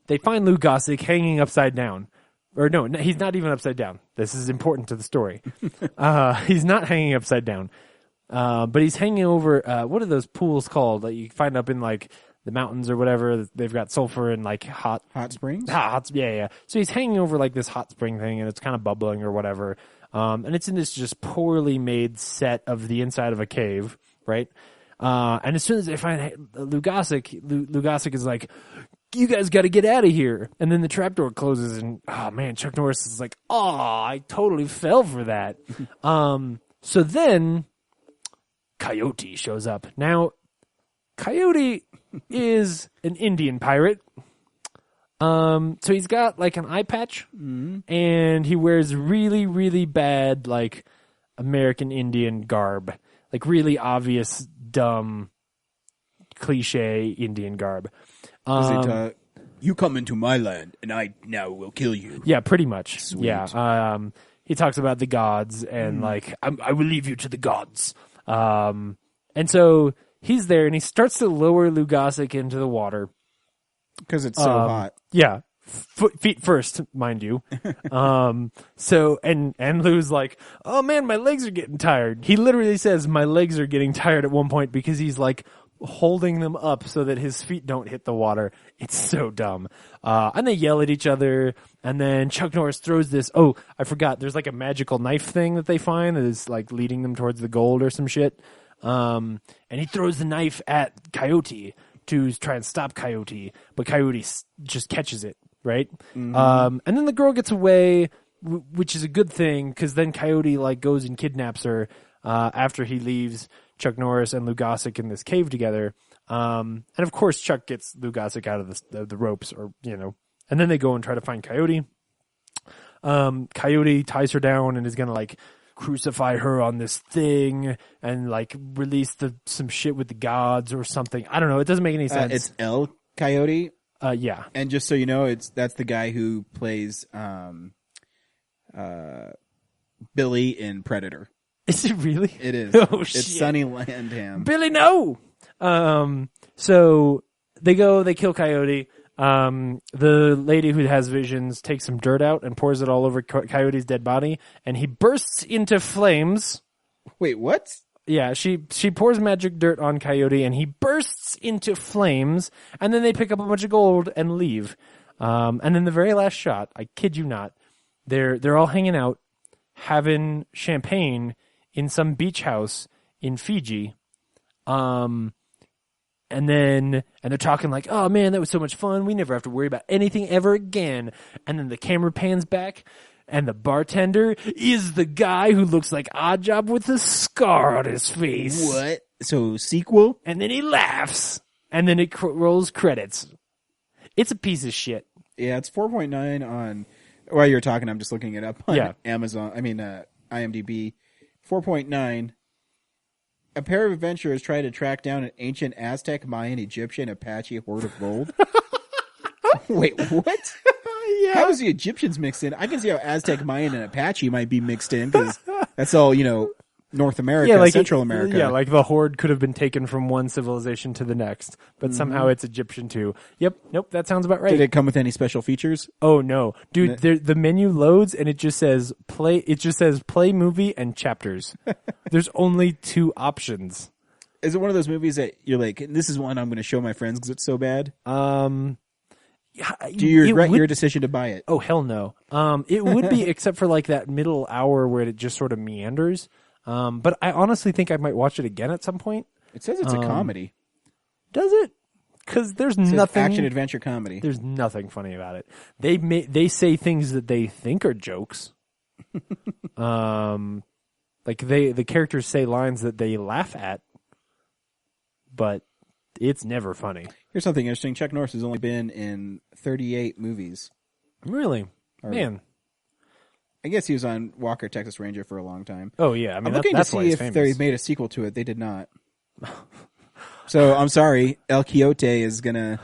they find Lou Gossett hanging upside down. Or no, he's not even upside down. This is important to the story. He's not hanging upside down. But he's hanging over, what are those pools called that you find up in like the mountains or whatever? They've got sulfur and like hot springs? Yeah. So he's hanging over like this hot spring thing and it's kind of bubbling or whatever. And it's in this just poorly made set of the inside of a cave, right? And as soon as they find Lou Gossett is like, you guys got to get out of here. And then the trapdoor closes and, oh man, Chuck Norris is like, oh, I totally fell for that. So then Coyote shows up. Now, Coyote is an Indian pirate. So he's got like an eye patch and he wears really, really bad, like American Indian garb, like really obvious, dumb, cliche Indian garb. You come into my land, and I now will kill you. Yeah, pretty much. Sweet. Yeah. He talks about the gods and like, I will leave you to the gods. And so he's there and he starts to lower Lou Gossett into the water. Because it's so hot. Yeah. Feet first, mind you. So, and Lou's like, oh man, my legs are getting tired. He literally says my legs are getting tired at one point because he's like, holding them up so that his feet don't hit the water. It's so dumb. And they yell at each other, and then Chuck Norris throws this, oh, I forgot, there's like a magical knife thing that they find that is like leading them towards the gold or some shit. And he throws the knife at Coyote to try and stop Coyote, but Coyote just catches it, right? And then the girl gets away, which is a good thing, because then Coyote like goes and kidnaps her after he leaves Chuck Norris and Lou Gossett in this cave together. And of course Chuck gets Lou Gossett out of the ropes, or, you know, and then they go and try to find Coyote. Coyote ties her down and is going to like crucify her on this thing and like release some shit with the gods or something. I don't know. It doesn't make any sense. It's El Coyote. Yeah. And just so you know, that's the guy who plays Billy in Predator. Is it really? It is. Oh, it's shit. Sonny Landham. Billy, no! So they kill Coyote. The lady who has visions takes some dirt out and pours it all over Coyote's dead body, and he bursts into flames. Wait, what? Yeah, she pours magic dirt on Coyote, and he bursts into flames, and then they pick up a bunch of gold and leave. And then the very last shot, I kid you not, they're all hanging out, having champagne in some beach house in Fiji. And they're talking like, oh man, that was so much fun. We never have to worry about anything ever again. And then the camera pans back and the bartender is the guy who looks like Oddjob with a scar on his face. What? So sequel? And then he laughs and then it rolls credits. It's a piece of shit. Yeah, it's 4.9 on, while you're talking, I'm just looking it up on IMDb. 4.9. A pair of adventurers try to track down an ancient Aztec, Mayan, Egyptian, Apache horde of gold. Wait, what? Yeah. How is the Egyptians mixed in? I can see how Aztec, Mayan, and Apache might be mixed in because that's all, North America, Central America. Yeah, like the horde could have been taken from one civilization to the next, but somehow it's Egyptian too. Yep, nope, that sounds about right. Did it come with any special features? Oh no, dude! The menu loads and it just says play. It just says play movie and chapters. There's only 2 options. Is it one of those movies that you're like, this is one I'm going to show my friends because it's so bad? Do you regret your decision to buy it? Oh, hell no. It would be, except for like that middle hour where it just sort of meanders. But I honestly think I might watch it again at some point. It says it's a comedy. Does it? Because there's nothing action adventure comedy. There's nothing funny about it. They say things that they think are jokes. Like the characters say lines that they laugh at, but it's never funny. Here's something interesting. Chuck Norris has only been in 38 movies. Really? Man. I guess he was on Walker, Texas Ranger for a long time. Oh, yeah. I mean, I'm looking to see if they made a sequel to it. They did not. So, I'm sorry. El Quixote is going to...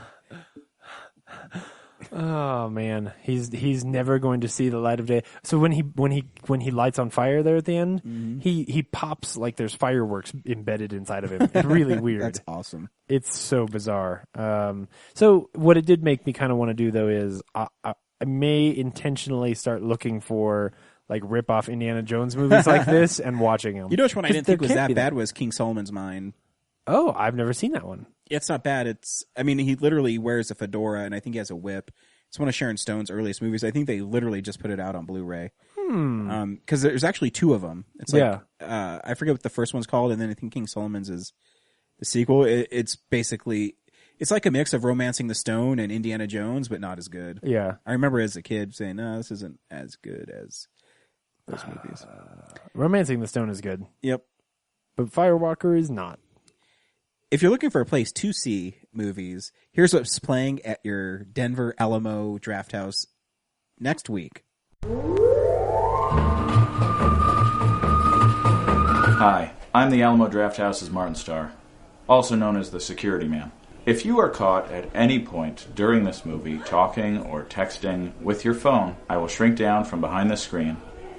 Oh man, he's never going to see the light of day. So when he lights on fire there at the end, he pops like there's fireworks embedded inside of him. It's really weird. That's awesome. It's so bizarre. So what it did make me kind of want to do though is I may intentionally start looking for like rip off Indiana Jones movies like this and watching them. You know which one I didn't think was that bad was King Solomon's Mine. Oh, I've never seen that one. It's not bad. He literally wears a fedora, and I think he has a whip. It's one of Sharon Stone's earliest movies. I think they literally just put it out on Blu-ray. Because there's actually two of them. It's like, I forget what the first one's called, and then I think King Solomon's is the sequel. It's basically, it's like a mix of Romancing the Stone and Indiana Jones, but not as good. Yeah. I remember as a kid saying, no, this isn't as good as those movies. Romancing the Stone is good. Yep. But Firewalker is not. If you're looking for a place to see movies, here's what's playing at your Denver Alamo Drafthouse next week. Hi, I'm the Alamo Drafthouse's Martin Starr, also known as the Security Man. If you are caught at any point during this movie talking or texting with your phone, I will shrink down from behind the screen,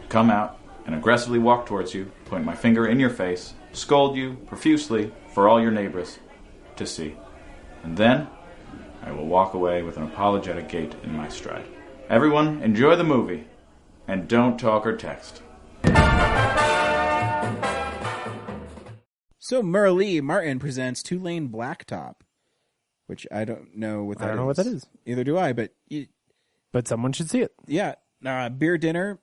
come out, and aggressively walk towards you, point my finger in your face, scold you profusely for all your neighbors to see. And then I will walk away with an apologetic gait in my stride. Everyone, enjoy the movie, and don't talk or text. So Merle Martin presents Two Lane Blacktop, which I don't know what that is. I don't know what that is. Either do I, but someone should see it. Yeah. Beer dinner.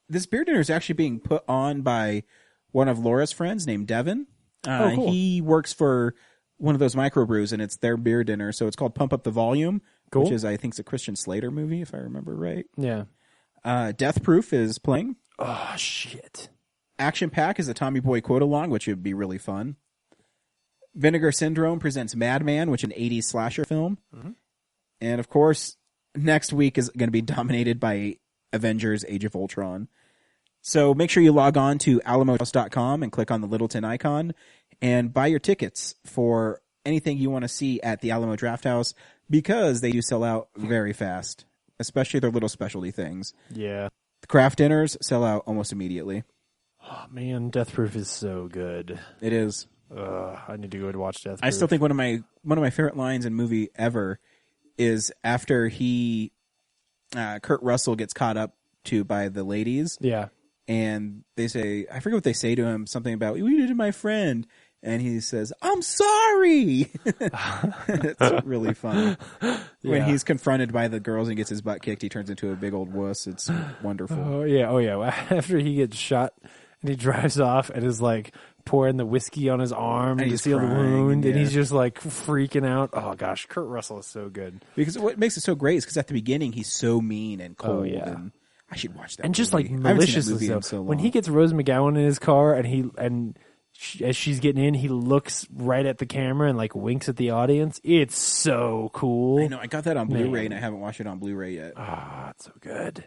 This beer dinner is actually being put on by one of Laura's friends named Devin. Cool. He works for one of those microbrews, and it's their beer dinner. So it's called Pump Up the Volume, which is, I think, a Christian Slater movie, if I remember right. Yeah. Death Proof is playing. Oh, shit. Action Pack is a Tommy Boy quote-along, which would be really fun. Vinegar Syndrome presents Madman, which is an 80s slasher film. Mm-hmm. And, of course, next week is going to be dominated by Avengers Age of Ultron. So make sure you log on to alamohouse.com and click on the Littleton icon and buy your tickets for anything you want to see at the Alamo Drafthouse, because they do sell out very fast, especially their little specialty things. Yeah. The craft dinners sell out almost immediately. Oh, man, Death Proof is so good. It is. I need to go and watch Death Proof. I still think one of my favorite lines in a movie ever is after Kurt Russell gets caught up to by the ladies. Yeah. And they say, I forget what they say to him, something about, "You did to my friend." And he says, "I'm sorry." It's really fun. When he's confronted by the girls and gets his butt kicked, he turns into a big old wuss. It's wonderful. Oh, yeah. After he gets shot and he drives off and is like pouring the whiskey on his arm to seal the wound, and he's just like freaking out. Oh, gosh. Kurt Russell is so good. Because what makes it so great is because at the beginning, he's so mean and cold. Oh, yeah. And I should watch that. And just movie. like maliciously so. When he gets Rose McGowan in his car and as she's getting in, he looks right at the camera and like winks at the audience. It's so cool. I know. I got that on Blu-ray and I haven't watched it on Blu-ray yet. Ah, it's so good.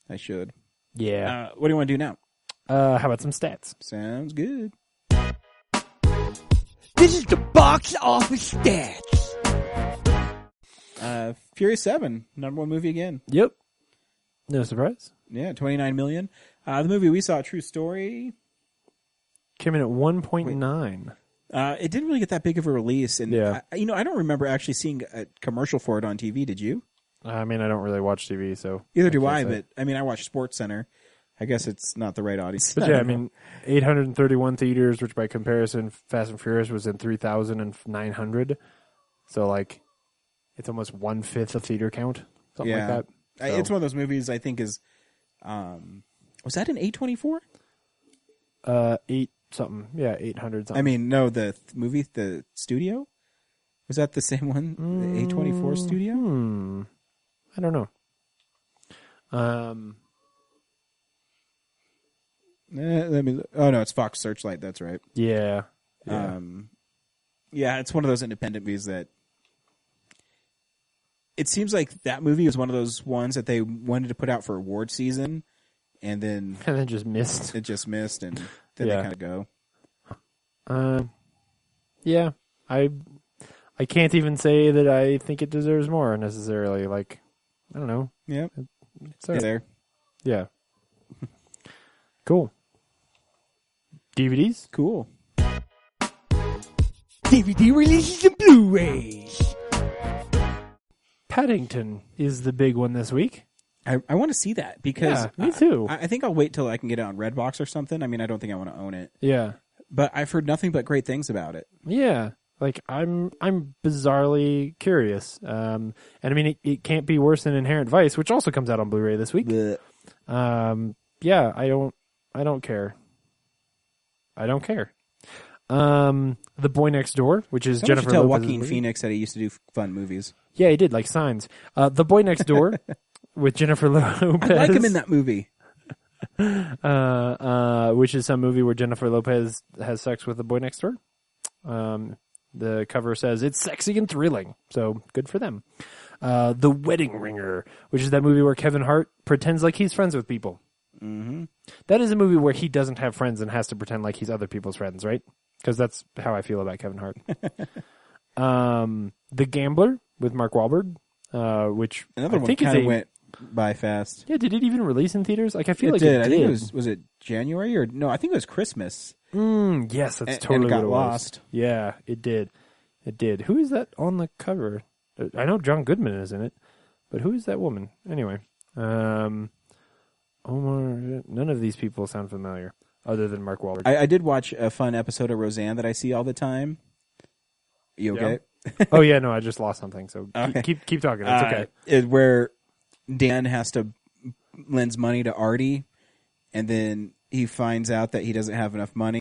I should. Yeah. What do you want to do now? How about some stats? Sounds good. This is the box office stats. Furious 7, number one movie again. Yep. No surprise. Yeah, 29 million. The movie we saw, True Story, came in at 1.9. It didn't really get that big of a release, and yeah. I don't remember actually seeing a commercial for it on TV. Did you? I mean, I don't really watch TV, so either do I. But I mean, I watch Sports Center. I guess it's not the right audience. But yeah, I mean, 831 theaters, which by comparison, Fast and Furious was in 3,900. So like, it's almost 1/5 of theater count, something like that. So, It's one of those movies I think is, was that an A24? 8 something, 800 something. I mean, no, the movie, the studio? Was that the same one? The A24 studio? I don't know. Let me. Oh no, it's Fox Searchlight. That's right. Yeah. It's one of those independent movies that. It seems like that movie was one of those ones that they wanted to put out for award season, and then just missed. It just missed, and then they kind of go. Yeah, I can't even say that I think it deserves more necessarily. Like, I don't know. Yeah, it's there. Yeah. Cool. DVDs? Cool. DVD releases and Blu-rays. Paddington is the big one this week. I want to see that because me too. I think I'll wait till I can get it on Redbox or something. I mean, I don't think I want to own it. Yeah. But I've heard nothing but great things about it. Yeah. Like, I'm bizarrely curious. And I mean, it can't be worse than Inherent Vice, which also comes out on Blu-ray this week. Yeah, I don't care. I don't care. The Boy Next Door, which is Jennifer tell Lopez's Joaquin movie. Phoenix that he used to do fun movies. Yeah, he did, like Signs. The Boy Next Door with Jennifer Lopez. I like him in that movie. Which is some movie where Jennifer Lopez has sex with the boy next door. The cover says it's sexy and thrilling, so good for them. The Wedding Ringer, which is that movie where Kevin Hart pretends like he's friends with people. Mm-hmm. That is a movie where he doesn't have friends and has to pretend like he's other people's friends, right? Because that's how I feel about Kevin Hart. The Gambler with Mark Wahlberg, which another I one think kind of is went by fast. Yeah, did it even release in theaters? Like, I feel like did. it did. I think it was it January or no? I think it was Christmas. Yes, that's and totally it got what it lost. was. Yeah, it did. It did. Who is that on the cover? I know John Goodman is in it, but who is that woman? Anyway, Omar. None of these people sound familiar, other than Mark Wahlberg. I did watch a fun episode of Roseanne that I see all the time. You okay? Oh yeah, no, I just lost something. So Okay. keep talking. It's okay. Where Dan has to lends money to Artie, and then he finds out that he doesn't have enough money,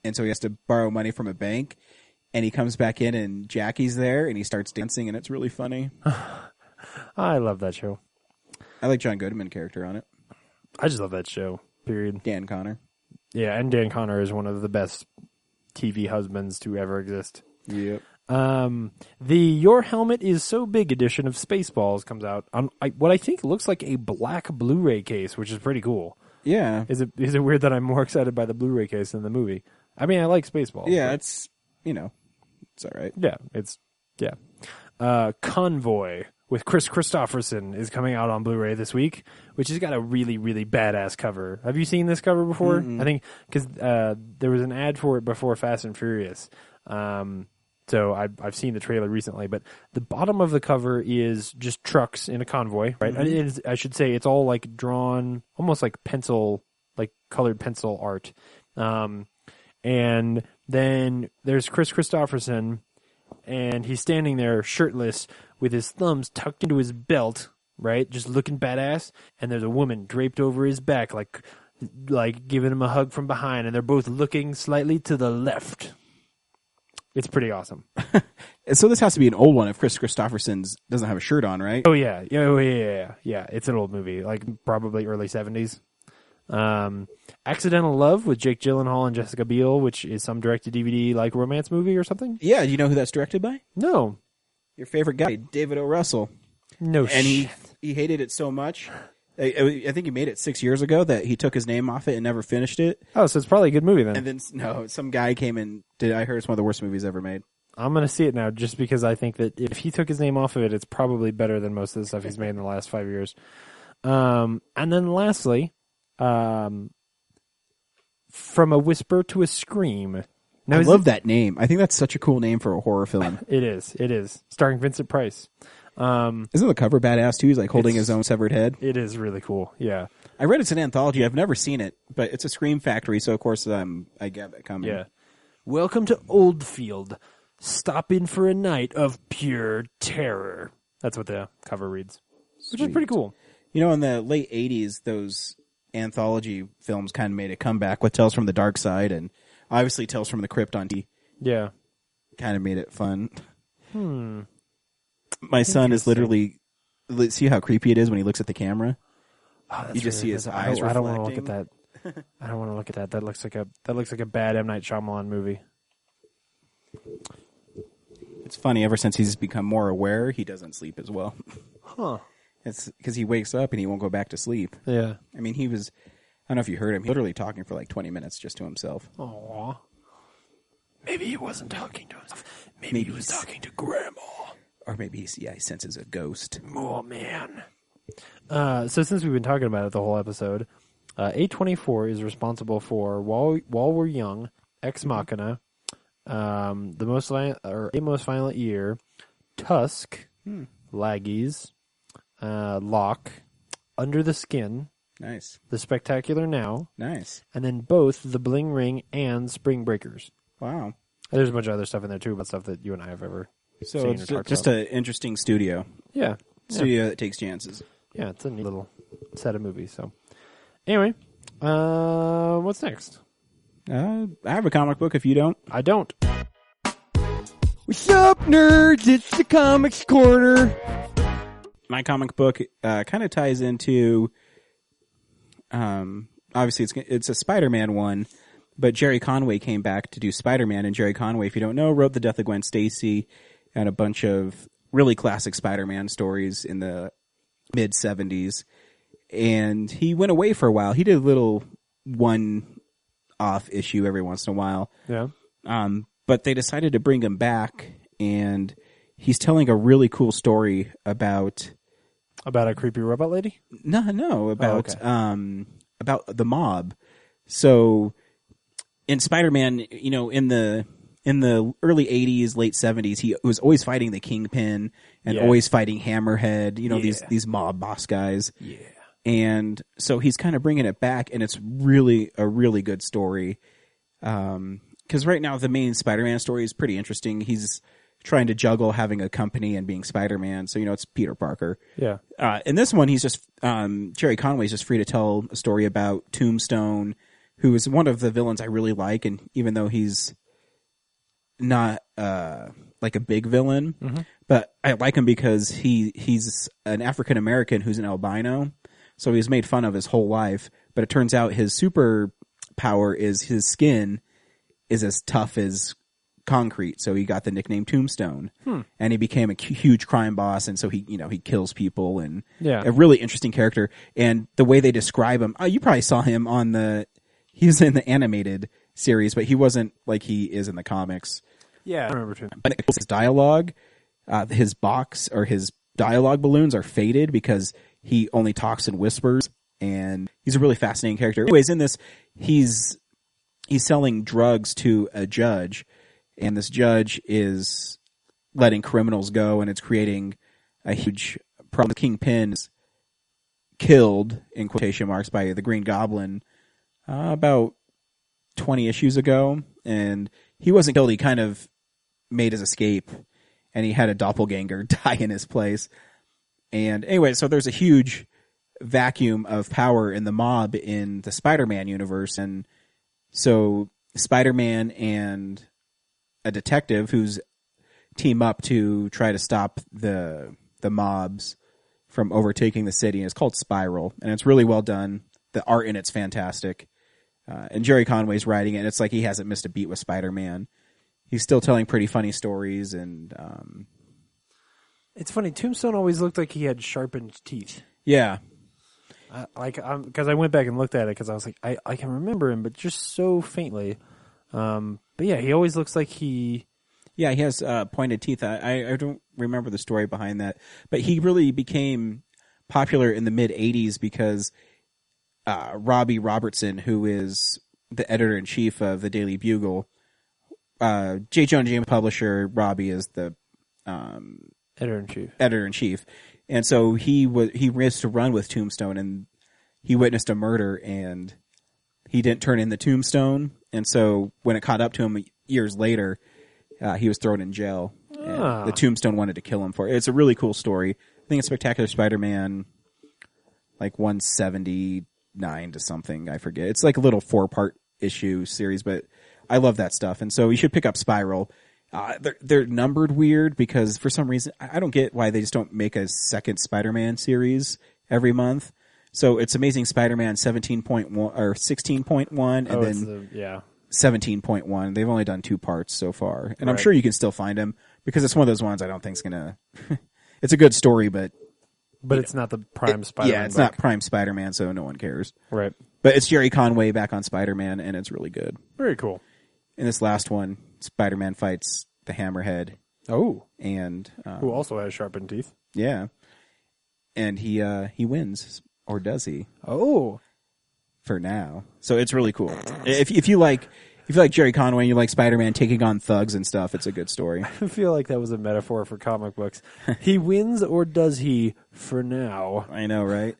and so he has to borrow money from a bank. And he comes back in, and Jackie's there, and he starts dancing, and it's really funny. I love that show. I like John Goodman character on it. I just love that show. Period. Dan Connor. Yeah, and Dan Connor is one of the best TV husbands to ever exist. Yep. The Your Helmet is So Big edition of Spaceballs comes out on what I think looks like a black Blu-ray case, which is pretty cool. Yeah. Is it weird that I'm more excited by the Blu-ray case than the movie? I mean, I like Spaceballs. Yeah, but it's, it's all right. Yeah, Convoy with Chris Christopherson is coming out on Blu-ray this week, which has got a really, really badass cover. Have you seen this cover before? Mm-mm. I think because there was an ad for it before Fast and Furious. So I've seen the trailer recently, but the bottom of the cover is just trucks in a convoy, right? Mm-hmm. I should say it's all like drawn, almost like pencil, like colored pencil art. And then there's Chris Christopherson, and he's standing there shirtless with his thumbs tucked into his belt, right? Just looking badass. And there's a woman draped over his back, like giving him a hug from behind, and they're both looking slightly to the left. It's pretty awesome. So this has to be an old one if Chris Christopherson doesn't have a shirt on, right? Oh yeah. Yeah. It's an old movie, like probably early 70s. Accidental Love with Jake Gyllenhaal and Jessica Biel, which is some direct-to-DVD like romance movie or something. Yeah, do you know who that's directed by? No. Your favorite guy, David O. Russell. No and shit. he hated it so much. I think he made it 6 years ago that he took his name off it and never finished it. Oh, so it's probably a good movie then. And then some guy came and I heard it's one of the worst movies ever made. I'm going to see it now just because I think that if he took his name off of it, it's probably better than most of the stuff he's made in the last 5 years. And then lastly, From a Whisper to a Scream. Now, I love that name. I think that's such a cool name for a horror film. It is. Starring Vincent Price. Isn't the cover badass too? He's like holding his own severed head. It is really cool, yeah. I read it's an anthology. I've never seen it, but it's a Scream Factory, so of course I get it coming. Yeah. Welcome to Oldfield. Stop in for a night of pure terror. That's what the cover reads, which is pretty cool. You know, in the late 80s, those anthology films kind of made a comeback with Tales from the Dark Side and obviously Tales from the Crypt on TV. Yeah. Kind of made it fun. My son is literally... See how creepy it is when he looks at the camera? Oh, you just see his eyes reflecting. I don't want to look at that. I don't want to look at that. That looks like a bad M. Night Shyamalan movie. It's funny, ever since he's become more aware, he doesn't sleep as well. Huh. It's because he wakes up and he won't go back to sleep. Yeah. I mean, I don't know if you heard him, literally talking for like 20 minutes just to himself. Aww. Maybe he wasn't talking to himself. Maybe he was talking to Grandma. Or maybe he senses a ghost. Oh, man. So since we've been talking about it the whole episode, A24 is responsible for While We're Young, Ex Machina, The Most Violent, or A Most Violent Year, Tusk, Laggies, Locke, Under the Skin, Nice. The Spectacular Now, Nice. and then both The Bling Ring and Spring Breakers. Wow. There's a bunch of other stuff in there too, but stuff that you and I have ever So seen it's or talked just about. an interesting studio. Yeah. Studio that takes chances. Yeah, it's a neat little set of movies. So, anyway, what's next? I have a comic book if you don't. I don't. What's up, nerds? It's the Comics Corner. My comic book kind of ties into, obviously it's a Spider-Man one, but Jerry Conway came back to do Spider-Man, and Jerry Conway, if you don't know, wrote The Death of Gwen Stacy and a bunch of really classic Spider-Man stories in the mid-'70s. And he went away for a while. He did a little one-off issue every once in a while. Yeah. But they decided to bring him back, and he's telling a really cool story about a creepy robot lady? about the mob. So in Spider-Man, you know, in the early 80s, late 70s, he was always fighting the Kingpin and always fighting Hammerhead, you know, these mob boss guys. Yeah. And so he's kind of bringing it back, and it's really a really good story. Because right now the main Spider-Man story is pretty interesting. He's trying to juggle having a company and being Spider-Man. So, you know, it's Peter Parker. Yeah. In this one, he's just, Jerry Conway's just free to tell a story about Tombstone, who is one of the villains I really like. And even though he's not, like a big villain, but I like him because he's an African American who's an albino. So he's made fun of his whole life, but it turns out his super power is his skin is as tough as concrete. So he got the nickname Tombstone, and he became a huge crime boss. And so he kills people, and a really interesting character. And the way they describe him, you probably saw him he was in the animated series, but he wasn't like he is in the comics. Yeah, I remember too. But his dialogue, his box or his dialogue balloons are faded because he only talks in whispers, and he's a really fascinating character. Anyways, in this, he's selling drugs to a judge, and this judge is letting criminals go, and it's creating a huge problem. The Kingpin is killed, in quotation marks, by the Green Goblin about 20 issues ago, and he wasn't killed. He kind of made his escape, and he had a doppelganger die in his place. And anyway, so there's a huge vacuum of power in the mob in the Spider-Man universe. And so Spider-Man and a detective who's team up to try to stop the mobs from overtaking the city. And it's called Spiral, and it's really well done. The art in it's fantastic. And Jerry Conway's writing it, and it's like he hasn't missed a beat with Spider-Man. He's still telling pretty funny stories, and it's funny. Tombstone always looked like he had sharpened teeth. Yeah. Because I went back and looked at it because I was like, I can remember him, but just so faintly. But yeah, he always looks like he... Yeah, he has pointed teeth. I don't remember the story behind that. But he really became popular in the mid-'80s because Robbie Robertson, who is the editor-in-chief of the Daily Bugle, J. Jonah James publisher, Robbie is the... Editor-in-chief. And so he risked to run with Tombstone, and he witnessed a murder, and he didn't turn in the Tombstone. And so when it caught up to him years later, he was thrown in jail. And the Tombstone wanted to kill him for it. It's a really cool story. I think it's Spectacular Spider-Man, like 179 to something. I forget. It's like a little 4-part issue series, but I love that stuff. And so you should pick up Spiral. They're numbered weird because for some reason, I don't get why they just don't make a second Spider-Man series every month. So it's Amazing Spider-Man 17.1 or 16.1 and then 17.1. They've only done 2 parts so far. And I'm sure you can still find them because it's one of those ones I don't think is going to... It's a good story, but it's not the prime Spider-Man. Yeah, it's not prime Spider-Man, so no one cares. Right. But it's Jerry Conway back on Spider-Man, and it's really good. Very cool. In this last one, Spider-Man fights the Hammerhead. Oh. And who also has sharpened teeth. Yeah. And he wins. Or does he? Oh. For now. So it's really cool. If you like Jerry Conway and you like Spider-Man taking on thugs and stuff, it's a good story. I feel like that was a metaphor for comic books. He wins or does he for now? I know, right?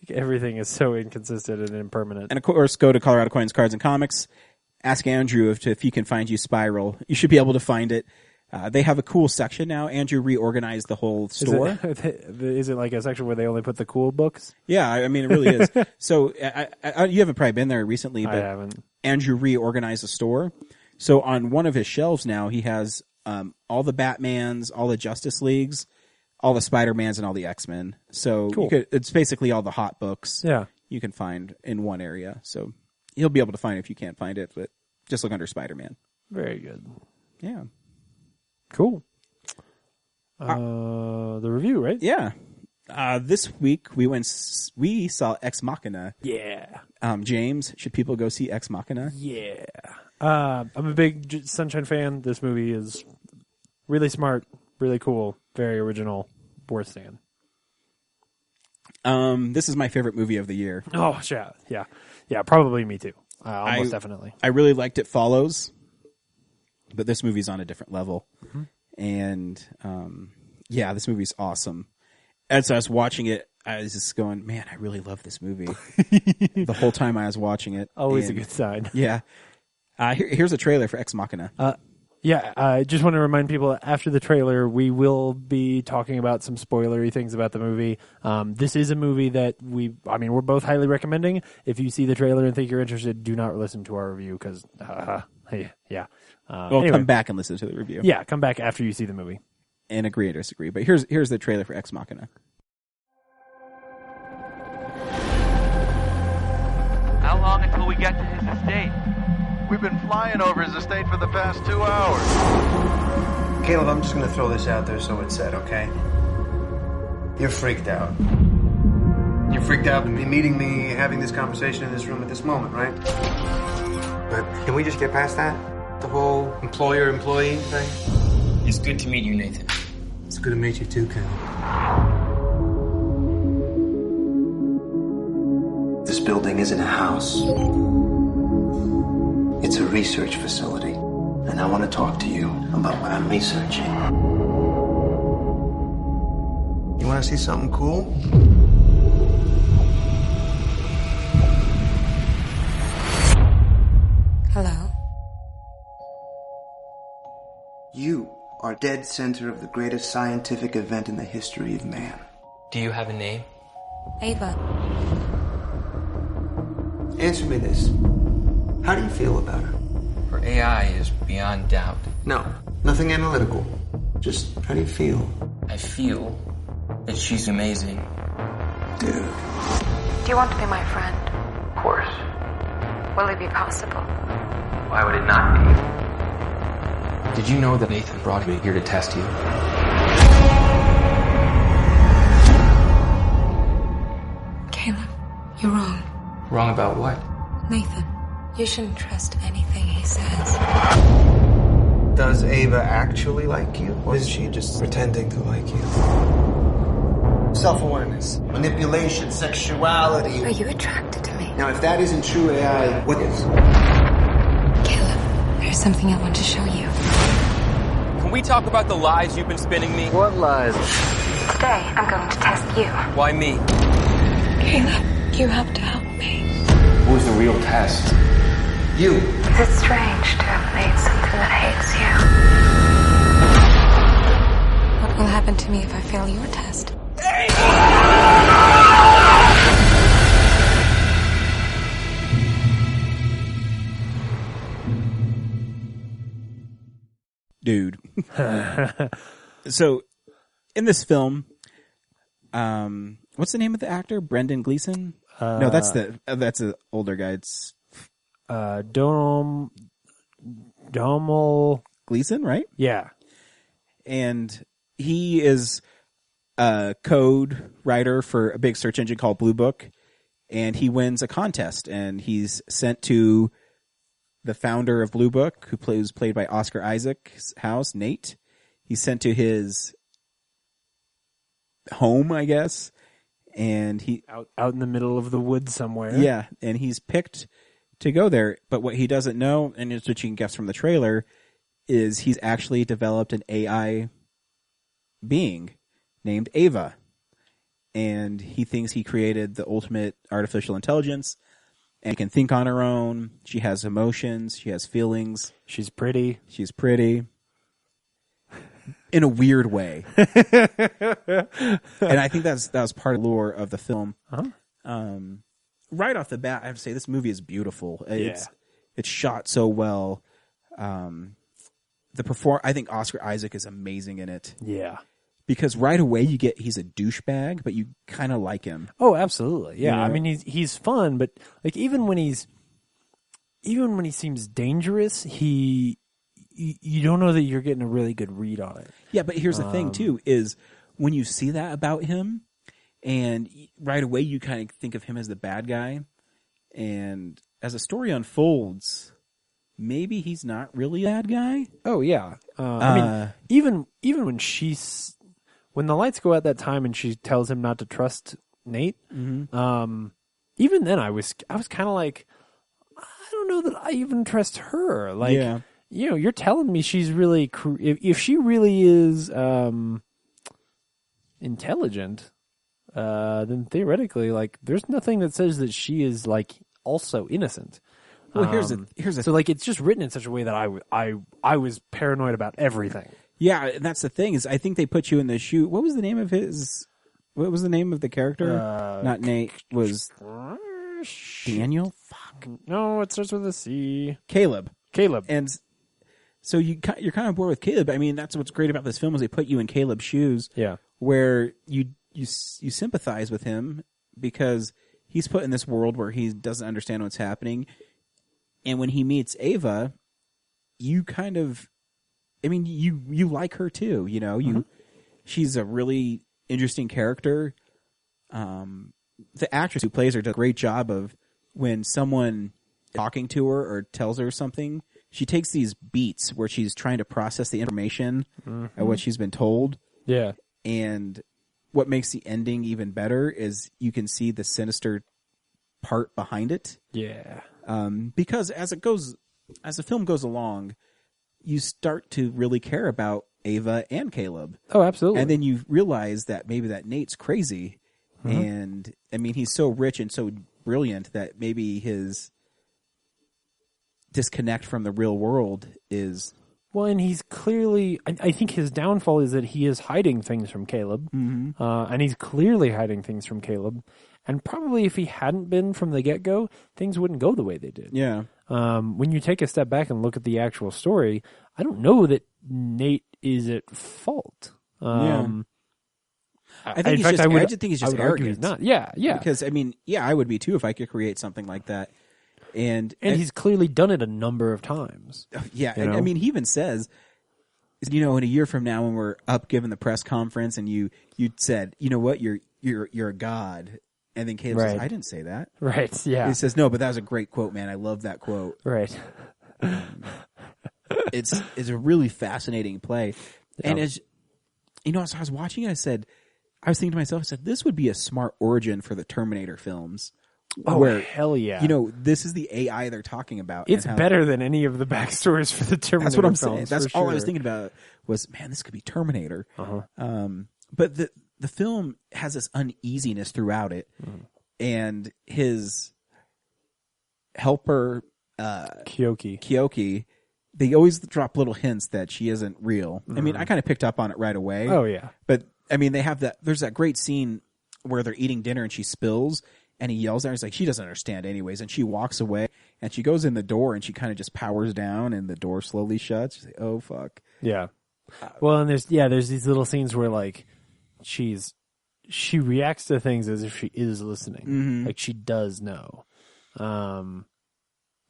Like everything is so inconsistent and impermanent. And of course, go to Colorado Coins, Cards, and Comics. Ask Andrew if he can find you Spiral. You should be able to find it. They have a cool section now. Andrew reorganized the whole store. Is it like a section where they only put the cool books? Yeah, I mean, it really is. So you haven't probably been there recently, but I haven't. Andrew reorganized the store. So on one of his shelves now, he has all the Batmans, all the Justice Leagues, all the Spider-Mans, and all the X-Men. So cool. It's basically all the hot books you can find in one area. So you'll be able to find it if you can't find it, but just look under Spider-Man. Very good. Yeah. Cool. The review, right? Yeah. This week we saw Ex Machina. Yeah. James, should people go see Ex Machina? Yeah. I'm a big Sunshine fan. This movie is really smart, really cool, very original. Worth seeing. This is my favorite movie of the year. Oh, yeah. Yeah, probably me too. Almost definitely. I really liked It Follows, but this movie's on a different level. Mm-hmm. And, this movie's awesome. As I was watching it, I was just going, man, I really love this movie. The whole time I was watching it. Always a good sign. Yeah. Here's a trailer for Ex Machina. I just want to remind people, after the trailer, we will be talking about some spoilery things about the movie. This is a movie that we're both highly recommending. If you see the trailer and think you're interested, do not listen to our review because, yeah. Anyway, come back and listen to the review. Yeah, come back after you see the movie. And agree or disagree. But here's the trailer for Ex Machina. How long until we get to his estate? We've been flying over his estate for the past 2 hours. Caleb, I'm just going to throw this out there so it's said, okay? You're freaked out. You're freaked out with me meeting me, having this conversation in this room at this moment, right? But can we just get past that? The whole employer-employee thing? It's good to meet you, Nathan. It's good to meet you too, Caleb. This building isn't a house. It's a research facility. And I want to talk to you about what I'm researching. You want to see something cool? Hello? You are dead center of the greatest scientific event in the history of man. Do you have a name? Ava. Answer me this. How do you feel about her? Her AI is beyond doubt. No, nothing analytical. Just how do you feel? I feel that she's amazing. Dude. Do you want to be my friend? Of course. Will it be possible? Why would it not be? Did you know that Nathan brought me here to test you? Caleb, you're wrong. Wrong about what? Nathan, you shouldn't trust anything he says. Does Ava actually like you? Or is she just pretending to like you? Self-awareness, manipulation, sexuality. Are you attracted to me? Now, if that isn't true AI, what is? Caleb, there's something I want to show you. Can we talk about the lies you've been spinning me? What lies? Today, I'm going to test you. Why me? Caleb, you have to help me. What was the real test? You. Is it strange to have made something that hates you? What will happen to me if I fail your test? Dude. So, in this film, what's the name of the actor? Brendan Gleeson? No, that's the older guy. It's Domhnall Gleeson, right? Yeah. And he is a code writer for a big search engine called Blue Book, and he wins a contest, and he's sent to the founder of Blue Book, who was played by Oscar Isaac's house, Nate. He's sent to his home, I guess, and he out in the middle of the woods somewhere. Yeah, and he's picked to go there. But what he doesn't know, and it's what you can guess from the trailer, is he's actually developed an AI being named Ava. And he thinks he created the ultimate artificial intelligence and can think on her own. She has emotions. She has feelings. She's pretty. She's pretty. In a weird way. And I think that was part of the lure of the film. Uh-huh. Right off the bat, I have to say this movie is beautiful. It's shot so well. I think Oscar Isaac is amazing in it. Yeah. Because right away he's a douchebag, but you kind of like him. Oh, absolutely. Yeah. You know? I mean, he's fun, but like even when he seems dangerous, you don't know that you're getting a really good read on it. Yeah, but here's the thing too, is when you see that about him, and right away you kind of think of him as the bad guy, and as the story unfolds, maybe he's not really a bad guy. Oh yeah. I mean, even when the lights go out that time and she tells him not to trust Nate, mm-hmm. Even then I was kind of like, I don't know that I even trust her. Like, you know, you're telling me she's really if she really is intelligent, then theoretically, like, there's nothing that says that she is like also innocent. Well, here's the so like it's just written in such a way that I was paranoid about everything. Yeah, and that's the thing is I think they put you in the shoe. What was the name of the character? Not Nate. Was Daniel? Fuck. No, it starts with a C. Caleb. And so you're kind of bored with Caleb. I mean, that's what's great about this film is they put you in Caleb's shoes. Yeah. Where you sympathize with him because he's put in this world where he doesn't understand what's happening. And when he meets Ava, you kind of, I mean, you like her too, you know, she's a really interesting character. The actress who plays her does a great job of when someone is talking to her or tells her something, she takes these beats where she's trying to process the information and what she's been told. Yeah. And what makes the ending even better is you can see the sinister part behind it. Yeah. Because as the film goes along, you start to really care about Ava and Caleb. Oh, absolutely. And then you realize that maybe that Nate's crazy. And I mean, he's so rich and so brilliant that maybe his disconnect from the real world is... Well, and he's clearly... I think his downfall is that he is hiding things from Caleb. And he's clearly hiding things from Caleb. And probably if he hadn't been from the get-go, things wouldn't go the way they did. Yeah. When you take a step back and look at the actual story, I don't know that Nate is at fault. I think I just think he's just arrogant. He's not. Yeah. Because, I mean, I would be too if I could create something like that. And he's clearly done it a number of times. Yeah, and I mean, he even says, you know, in a year from now when we're up giving the press conference and you said, you know what, you're a god. And then Caleb says, I didn't say that. Right, yeah. He says, no, but that was a great quote, man. I love that quote. Right. It's a really fascinating play. Yeah. And as you know, as I was watching it, I was thinking to myself, this would be a smart origin for the Terminator films. Oh, hell yeah. You know, this is the AI they're talking about. It's better than any of the backstories for the Terminator That's what I'm films, saying. That's all I was thinking about was, man, this could be Terminator. But the film has this uneasiness throughout it. And his helper Kyoki. they always drop little hints that she isn't real. I mean, I kind of picked up on it right away. Oh yeah. But I mean, there's that great scene where they're eating dinner and she spills and he yells at her. He's like, she doesn't understand anyways. And she walks away and she goes in the door and she kind of just powers down and the door slowly shuts. She's like, oh fuck. Yeah. Well, and there's these little scenes where like she reacts to things as if she is listening. Like she does know.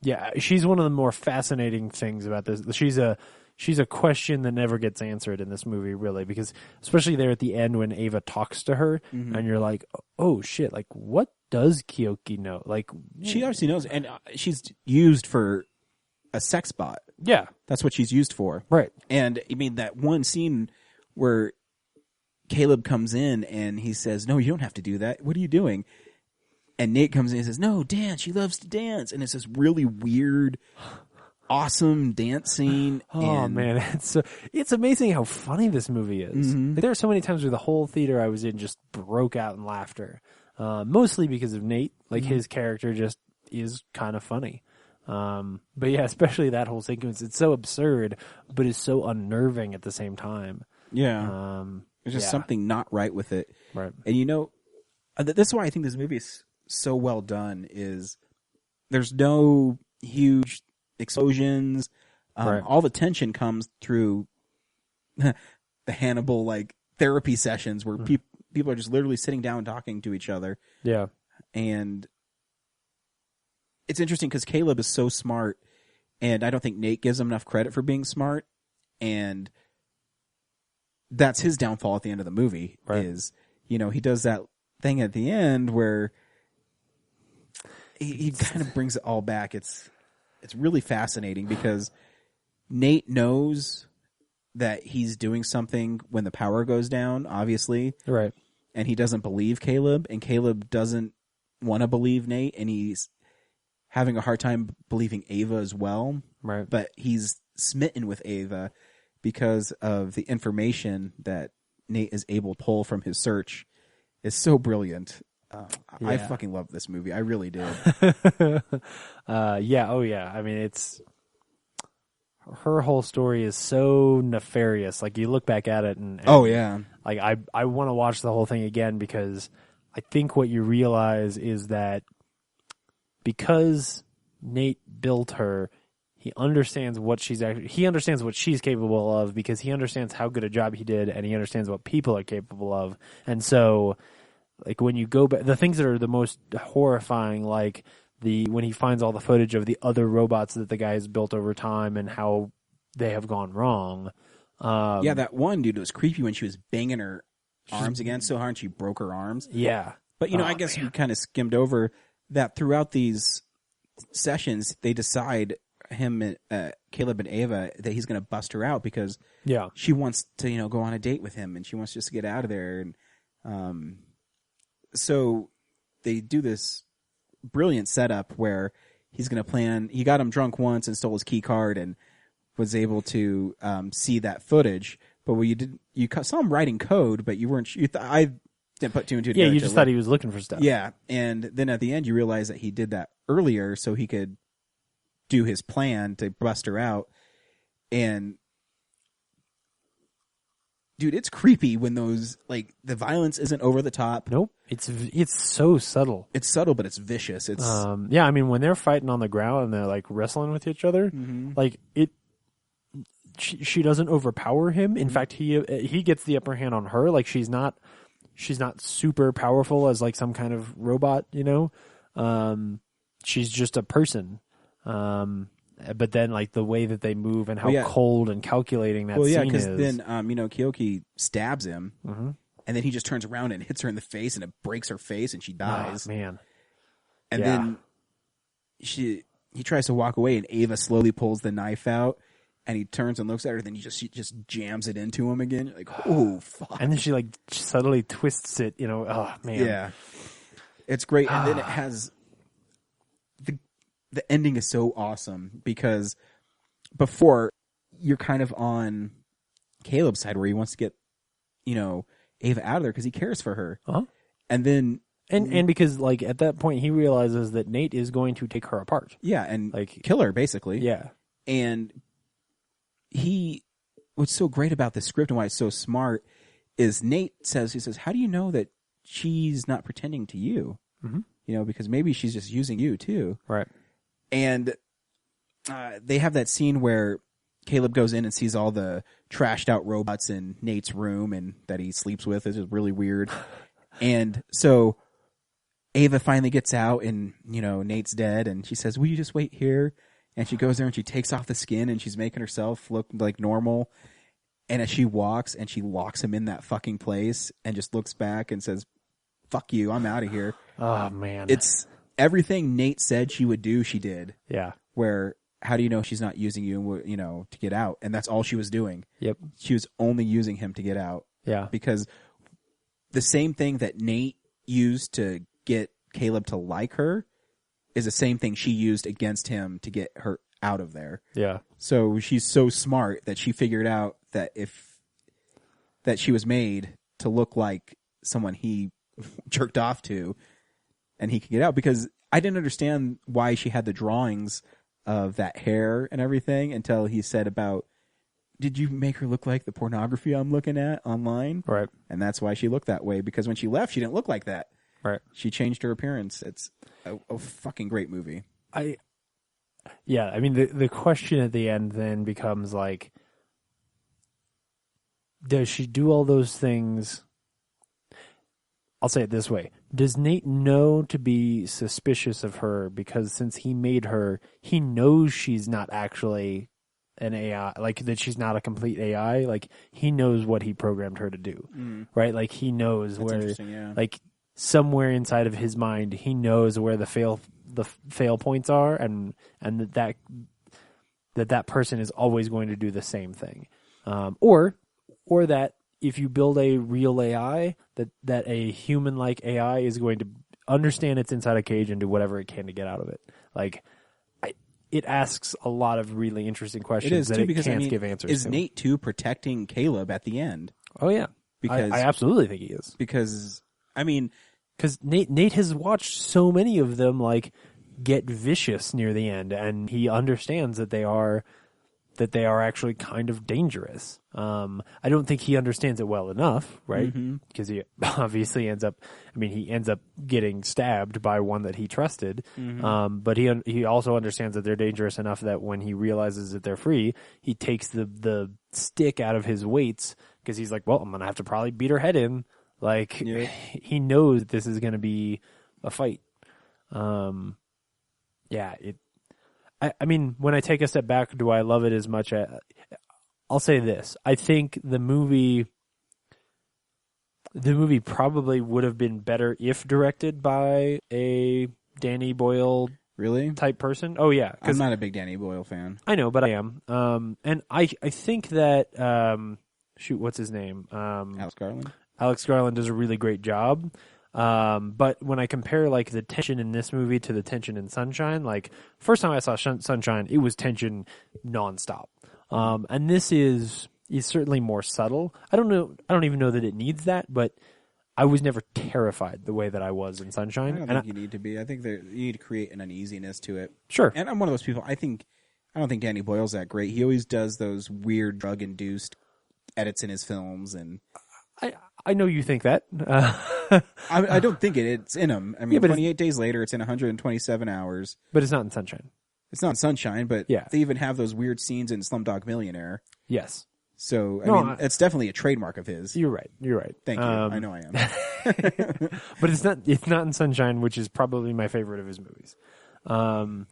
Yeah, she's one of the more fascinating things about this. She's a question that never gets answered in this movie, really, because especially there at the end when Ava talks to her, and you're like, oh shit, like what does Kyoki know? Like she obviously knows, and she's used for a sex bot. Yeah, that's what she's used for, right? And I mean that one scene where Caleb comes in and he says, "No, you don't have to do that. What are you doing?" And Nate comes in and says, "No, dance. She loves to dance." And it's this really weird, awesome dance scene. Oh man, it's amazing how funny this movie is. Like, there are so many times where the whole theater I was in just broke out in laughter, mostly because of Nate. Like his character just is kind of funny. But yeah, especially that whole sequence. It's so absurd, but it's so unnerving at the same time. Yeah, there's just something not right with it. Right, and you know, this is why I think this movie is so well done. Is there's no huge explosions. All the tension comes through the Hannibal like therapy sessions where people are just literally sitting down talking to each other. Yeah, and it's interesting because Caleb is so smart, and I don't think Nate gives him enough credit for being smart, and that's his downfall at the end of the movie. Right. Is, you know, he does that thing at the end where he kind of brings it all back. It's really fascinating because Nate knows that he's doing something when the power goes down, obviously. Right. And he doesn't believe Caleb, and Caleb doesn't want to believe Nate, and he's having a hard time believing Ava as well. Right. But he's smitten with Ava because of the information that Nate is able to pull from his search. Is so brilliant. I fucking love this movie. I really did. Yeah. Oh, yeah. I mean, her whole story is so nefarious. Like you look back at it, and oh yeah, like I want to watch the whole thing again because I think what you realize is that because Nate built her, he understands what she's capable of because he understands how good a job he did, and he understands what people are capable of, and so. Like when you go back, the things that are the most horrifying, like when he finds all the footage of the other robots that the guys built over time and how they have gone wrong. Yeah, that one dude was creepy when she was banging her arms against so hard and she broke her arms. Yeah. But you know, I guess we kind of skimmed over that throughout these sessions, they decide Caleb and Ava, that he's going to bust her out because she wants to, you know, go on a date with him and she wants just to get out of there. And, so they do this brilliant setup where he's going to plan. He got him drunk once and stole his key card and was able to see that footage. But what you saw him writing code, but you weren't. I didn't put two and two together. Yeah, you just thought he was looking for stuff. Yeah, and then at the end you realize that he did that earlier so he could do his plan to bust her out. And dude, it's creepy when those, like, the violence isn't over the top. Nope. It's so subtle. It's subtle, but it's vicious. It's yeah, I mean, when they're fighting on the ground and they're, like, wrestling with each other, like, she doesn't overpower him. In fact, he gets the upper hand on her. Like, she's not super powerful as, like, some kind of robot, you know? She's just a person. But then, like, the way that they move and how cold and calculating that scene is. Well, yeah, because then, you know, Kyoki stabs him, and then he just turns around and hits her in the face, and it breaks her face, and she dies. Oh, man. And then he tries to walk away, and Ava slowly pulls the knife out, and he turns and looks at her, and then she just jams it into him again. You're like, oh, fuck. And then she, like, subtly twists it, you know. Oh, man. Yeah. It's great. And then it has... The ending is so awesome because before you're kind of on Caleb's side where he wants to get, you know, Ava out of there because he cares for her. Uh-huh. And then And because, like, at that point, he realizes that Nate is going to take her apart. Yeah, and like kill her, basically. Yeah. And what's so great about the script and why it's so smart is Nate says, how do you know that she's not pretending to you? Mm-hmm. You know, because maybe she's just using you, too. Right. And they have that scene where Caleb goes in and sees all the trashed out robots in Nate's room and that he sleeps with. It's just really weird. And so Ava finally gets out and, you know, Nate's dead and she says, will you just wait here? And she goes there and she takes off the skin and she's making herself look like normal. And as she walks and she locks him in that fucking place and just looks back and says, fuck you, I'm out of here. Oh, man. It's everything Nate said she would do, she did. Yeah. Where, how do you know she's not using you, you know, to get out? And that's all she was doing. Yep. She was only using him to get out. Yeah. Because the same thing that Nate used to get Caleb to like her is the same thing she used against him to get her out of there. Yeah. So she's so smart that she figured out that that she was made to look like someone he jerked off to and he could get out, because I didn't understand why she had the drawings of that hair and everything until he said about, did you make her look like the pornography I'm looking at online? Right. And that's why she looked that way, because when she left, she didn't look like that. Right. She changed her appearance. It's a fucking great movie. Yeah, I mean, the question at the end then becomes like, does she do all those things? I'll say it this way. Does Nate know to be suspicious of her because since he made her, he knows she's not actually an AI, like that she's not a complete AI. Like he knows what he programmed her to do, right? Like he knows where, like somewhere inside of his mind, he knows where the fail points are, and that person is always going to do the same thing, or that if you build a real AI, that a human-like AI is going to understand it's inside a cage and do whatever it can to get out of it. Like, it asks a lot of really interesting questions that it can't give answers to. Is Nate, too, protecting Caleb at the end? Oh, yeah. Because I absolutely think he is. Because, I mean... Because Nate has watched so many of them, like, get vicious near the end, and he understands that they are actually kind of dangerous. I don't think he understands it well enough, right? Because he obviously ends up getting stabbed by one that he trusted. But he also understands that they're dangerous enough that when he realizes that they're free, he takes the stick out of his weights because he's like, well, I'm going to have to probably beat her head in. Like, he knows this is going to be a fight. I mean, when I take a step back, do I love it as much? I'll say this. I think the movie probably would have been better if directed by a Danny Boyle type person. Oh, yeah. I'm not a big Danny Boyle fan. I know, but I am. And I think that, what's his name? Alex Garland. Alex Garland does a really great job. But when I compare like the tension in this movie to the tension in Sunshine, like first time I saw Sunshine, it was tension nonstop. And this is certainly more subtle. I don't even know that it needs that, but I was never terrified the way that I was in Sunshine. I don't think you need to be. I think you need to create an uneasiness to it. Sure. And I'm one of those people. I don't think Danny Boyle's that great. He always does those weird drug-induced edits in his films, and I know you think that. I don't think it's in him. I mean, 28 Days Later, it's in 127 hours. But it's not in Sunshine. It's not in Sunshine, but yeah. They even have those weird scenes in Slumdog Millionaire. Yes. So, I mean, it's definitely a trademark of his. You're right. Thank you. I know I am. But it's not in Sunshine, which is probably my favorite of his movies. And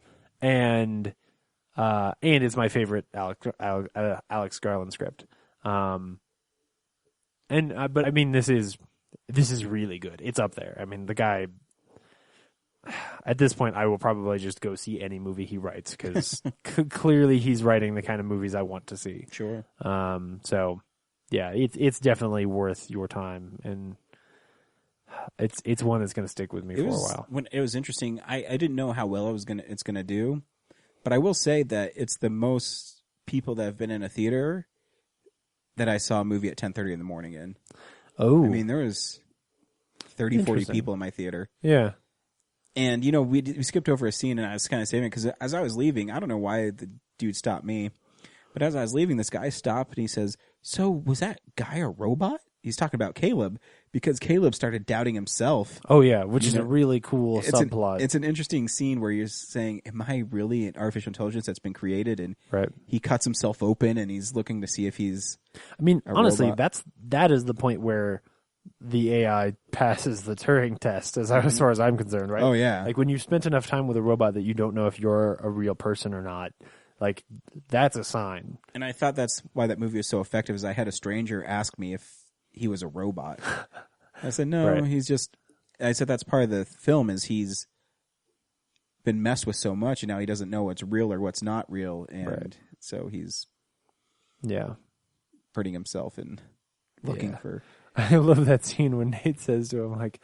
it's my favorite Alex Garland script. But I mean, this is really good. It's up there. I mean, the guy, at this point, I will probably just go see any movie he writes because clearly he's writing the kind of movies I want to see. Sure. So yeah, it's definitely worth your time, and it's one that's going to stick with me for a while. When it was interesting, I didn't know how well it's gonna do, but I will say that it's the most people that have been in a theater that I saw a movie at 10:30 in the morning in. Oh, I mean, there was 30, 40 Interesting. people in my theater. Yeah. And, you know, we skipped over a scene, and I was kind of saving it because as I was leaving, I don't know why the dude stopped me, but as I was leaving, this guy stopped, and he says, "So was that guy a robot?" He's talking about Caleb, because Caleb started doubting himself. Oh, yeah, which is a really cool subplot. It's an interesting scene where you're saying, am I really an artificial intelligence that's been created? And he cuts himself open, and he's looking to see if he's I mean, honestly, robot. that is the point where the AI passes the Turing test, as far as I'm concerned, right? Oh, yeah. Like, when you've spent enough time with a robot that you don't know if you're a real person or not, like, that's a sign. And I thought that's why that movie was so effective, is I had a stranger ask me if he was a robot. I said, no, he's just... I said that's part of the film, is he's been messed with so much, and now he doesn't know what's real or what's not real, and so he's hurting himself and looking for... I love that scene when Nate says to him, like,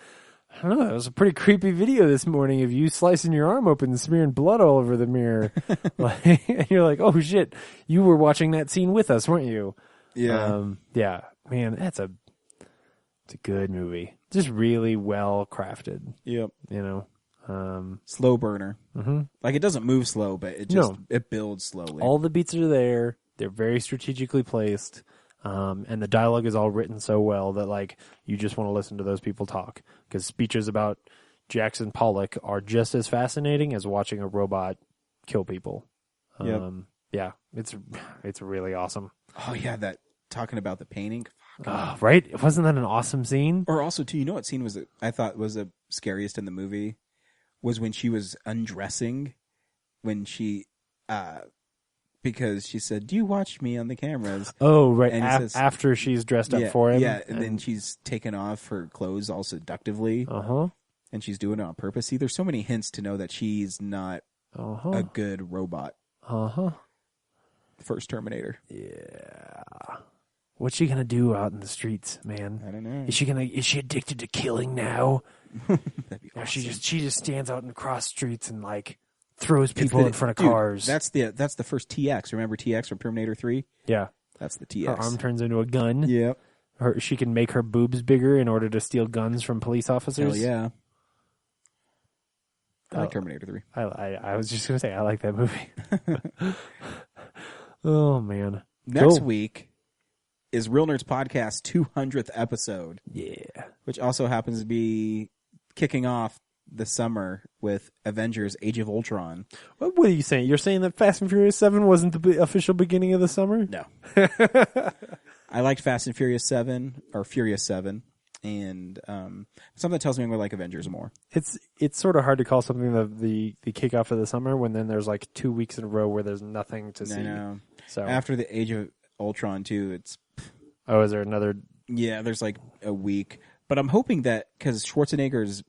I don't know, that was a pretty creepy video this morning of you slicing your arm open and smearing blood all over the mirror. And you're like, oh shit, you were watching that scene with us, weren't you? Yeah. Yeah, man, it's a good movie. Just really well crafted. Yep. You know? Slow burner. Mm-hmm. Like, it doesn't move slow, but it builds slowly. All the beats are there. They're very strategically placed. And the dialogue is all written so well that, like, you just want to listen to those people talk. Because speeches about Jackson Pollock are just as fascinating as watching a robot kill people. Yeah, it's really awesome. Oh, yeah, that talking about the painting. Right? Wasn't that an awesome scene? Or also, too, you know what scene was I thought was the scariest in the movie? Was when she was undressing, when she... because she said, "Do you watch me on the cameras?" Oh, right. And says, after she's dressed up for him. Yeah, and then she's taken off her clothes all seductively. And she's doing it on purpose. See, there's so many hints to know that she's not a good robot. First Terminator. Yeah. What's she gonna do out in the streets, man? I don't know. Is she addicted to killing now? That'd be awesome. Or she just stands out in cross streets and, like, throws people in front of cars. That's the first TX. Remember TX from Terminator 3? Yeah. That's the TX. Her arm turns into a gun. Yep. She can make her boobs bigger in order to steal guns from police officers. Hell yeah. I like Terminator 3. I was just going to say, I like that movie. Oh, man. Next week is Real Nerds Podcast 200th episode. Yeah. Which also happens to be kicking off the summer with Avengers Age of Ultron. What are you saying? You're saying that Fast and Furious 7 wasn't the official beginning of the summer? No. I liked Fast and Furious 7, or Furious 7, and something tells me I'm going to like Avengers more. It's sort of hard to call something the kickoff of the summer when then there's like 2 weeks in a row where there's nothing to see. I know. So after the Age of Ultron, too, it's... Oh, is there another... Yeah, there's like a week. But I'm hoping that, because Schwarzenegger's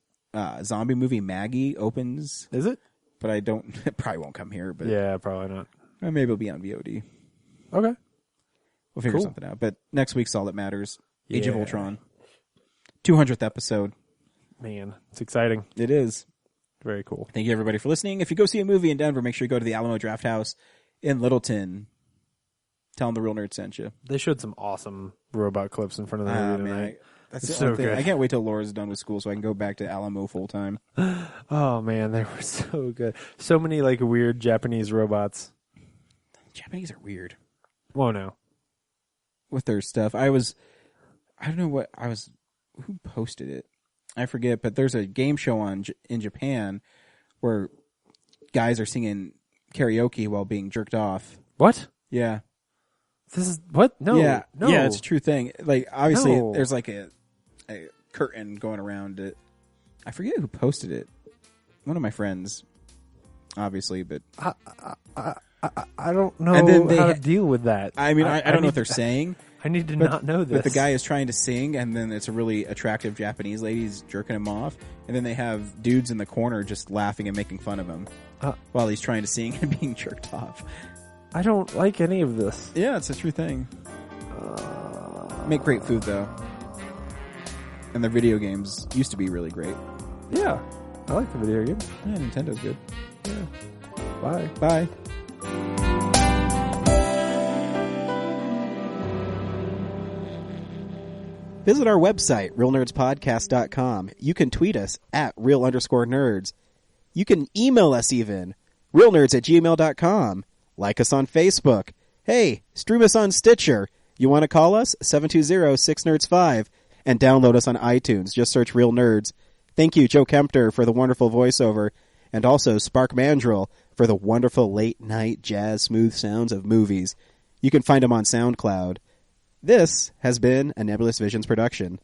zombie movie Maggie opens. Is it? But I don't... It probably won't come here. But yeah, probably not. Or maybe it'll be on VOD. Okay. We'll figure something out. But next week's all that matters. Age of Ultron. 200th episode. Man, it's exciting. It is. Very cool. Thank you, everybody, for listening. If you go see a movie in Denver, make sure you go to the Alamo Draft House in Littleton. Tell them the Real Nerd sent you. They showed some awesome robot clips in front of the movie tonight. That's so good. I can't wait till Laura's done with school so I can go back to Alamo full time. Oh man, they were so good. So many like weird Japanese robots. Japanese are weird. Whoa, no. With their stuff. I don't know who posted it? I forget, but there's a game show in Japan where guys are singing karaoke while being jerked off. What? Yeah. This is what? No. Yeah. No. Yeah, it's a true thing. Like obviously there's like a curtain going around it. I forget who posted it. One of my friends, obviously, but I don't know how to deal with that. I mean, I don't know what they're saying. I need to not know this. But the guy is trying to sing, and then it's a really attractive Japanese lady jerking him off, and then they have dudes in the corner just laughing and making fun of him while he's trying to sing and being jerked off. I don't like any of this. Yeah, it's a true thing. Make great food, though. And the video games used to be really great. Yeah, I like the video games. Yeah, Nintendo's good. Yeah. Bye. Bye. Visit our website, realnerdspodcast.com. You can tweet us at real_nerds. You can email us even, realnerds@gmail.com. Like us on Facebook. Hey, stream us on Stitcher. You want to call us? 720-6nerds5. And download us on iTunes. Just search Real Nerds. Thank you, Joe Kempter, for the wonderful voiceover. And also Spark Mandrill for the wonderful late-night jazz smooth sounds of movies. You can find him on SoundCloud. This has been a Nebulous Visions production.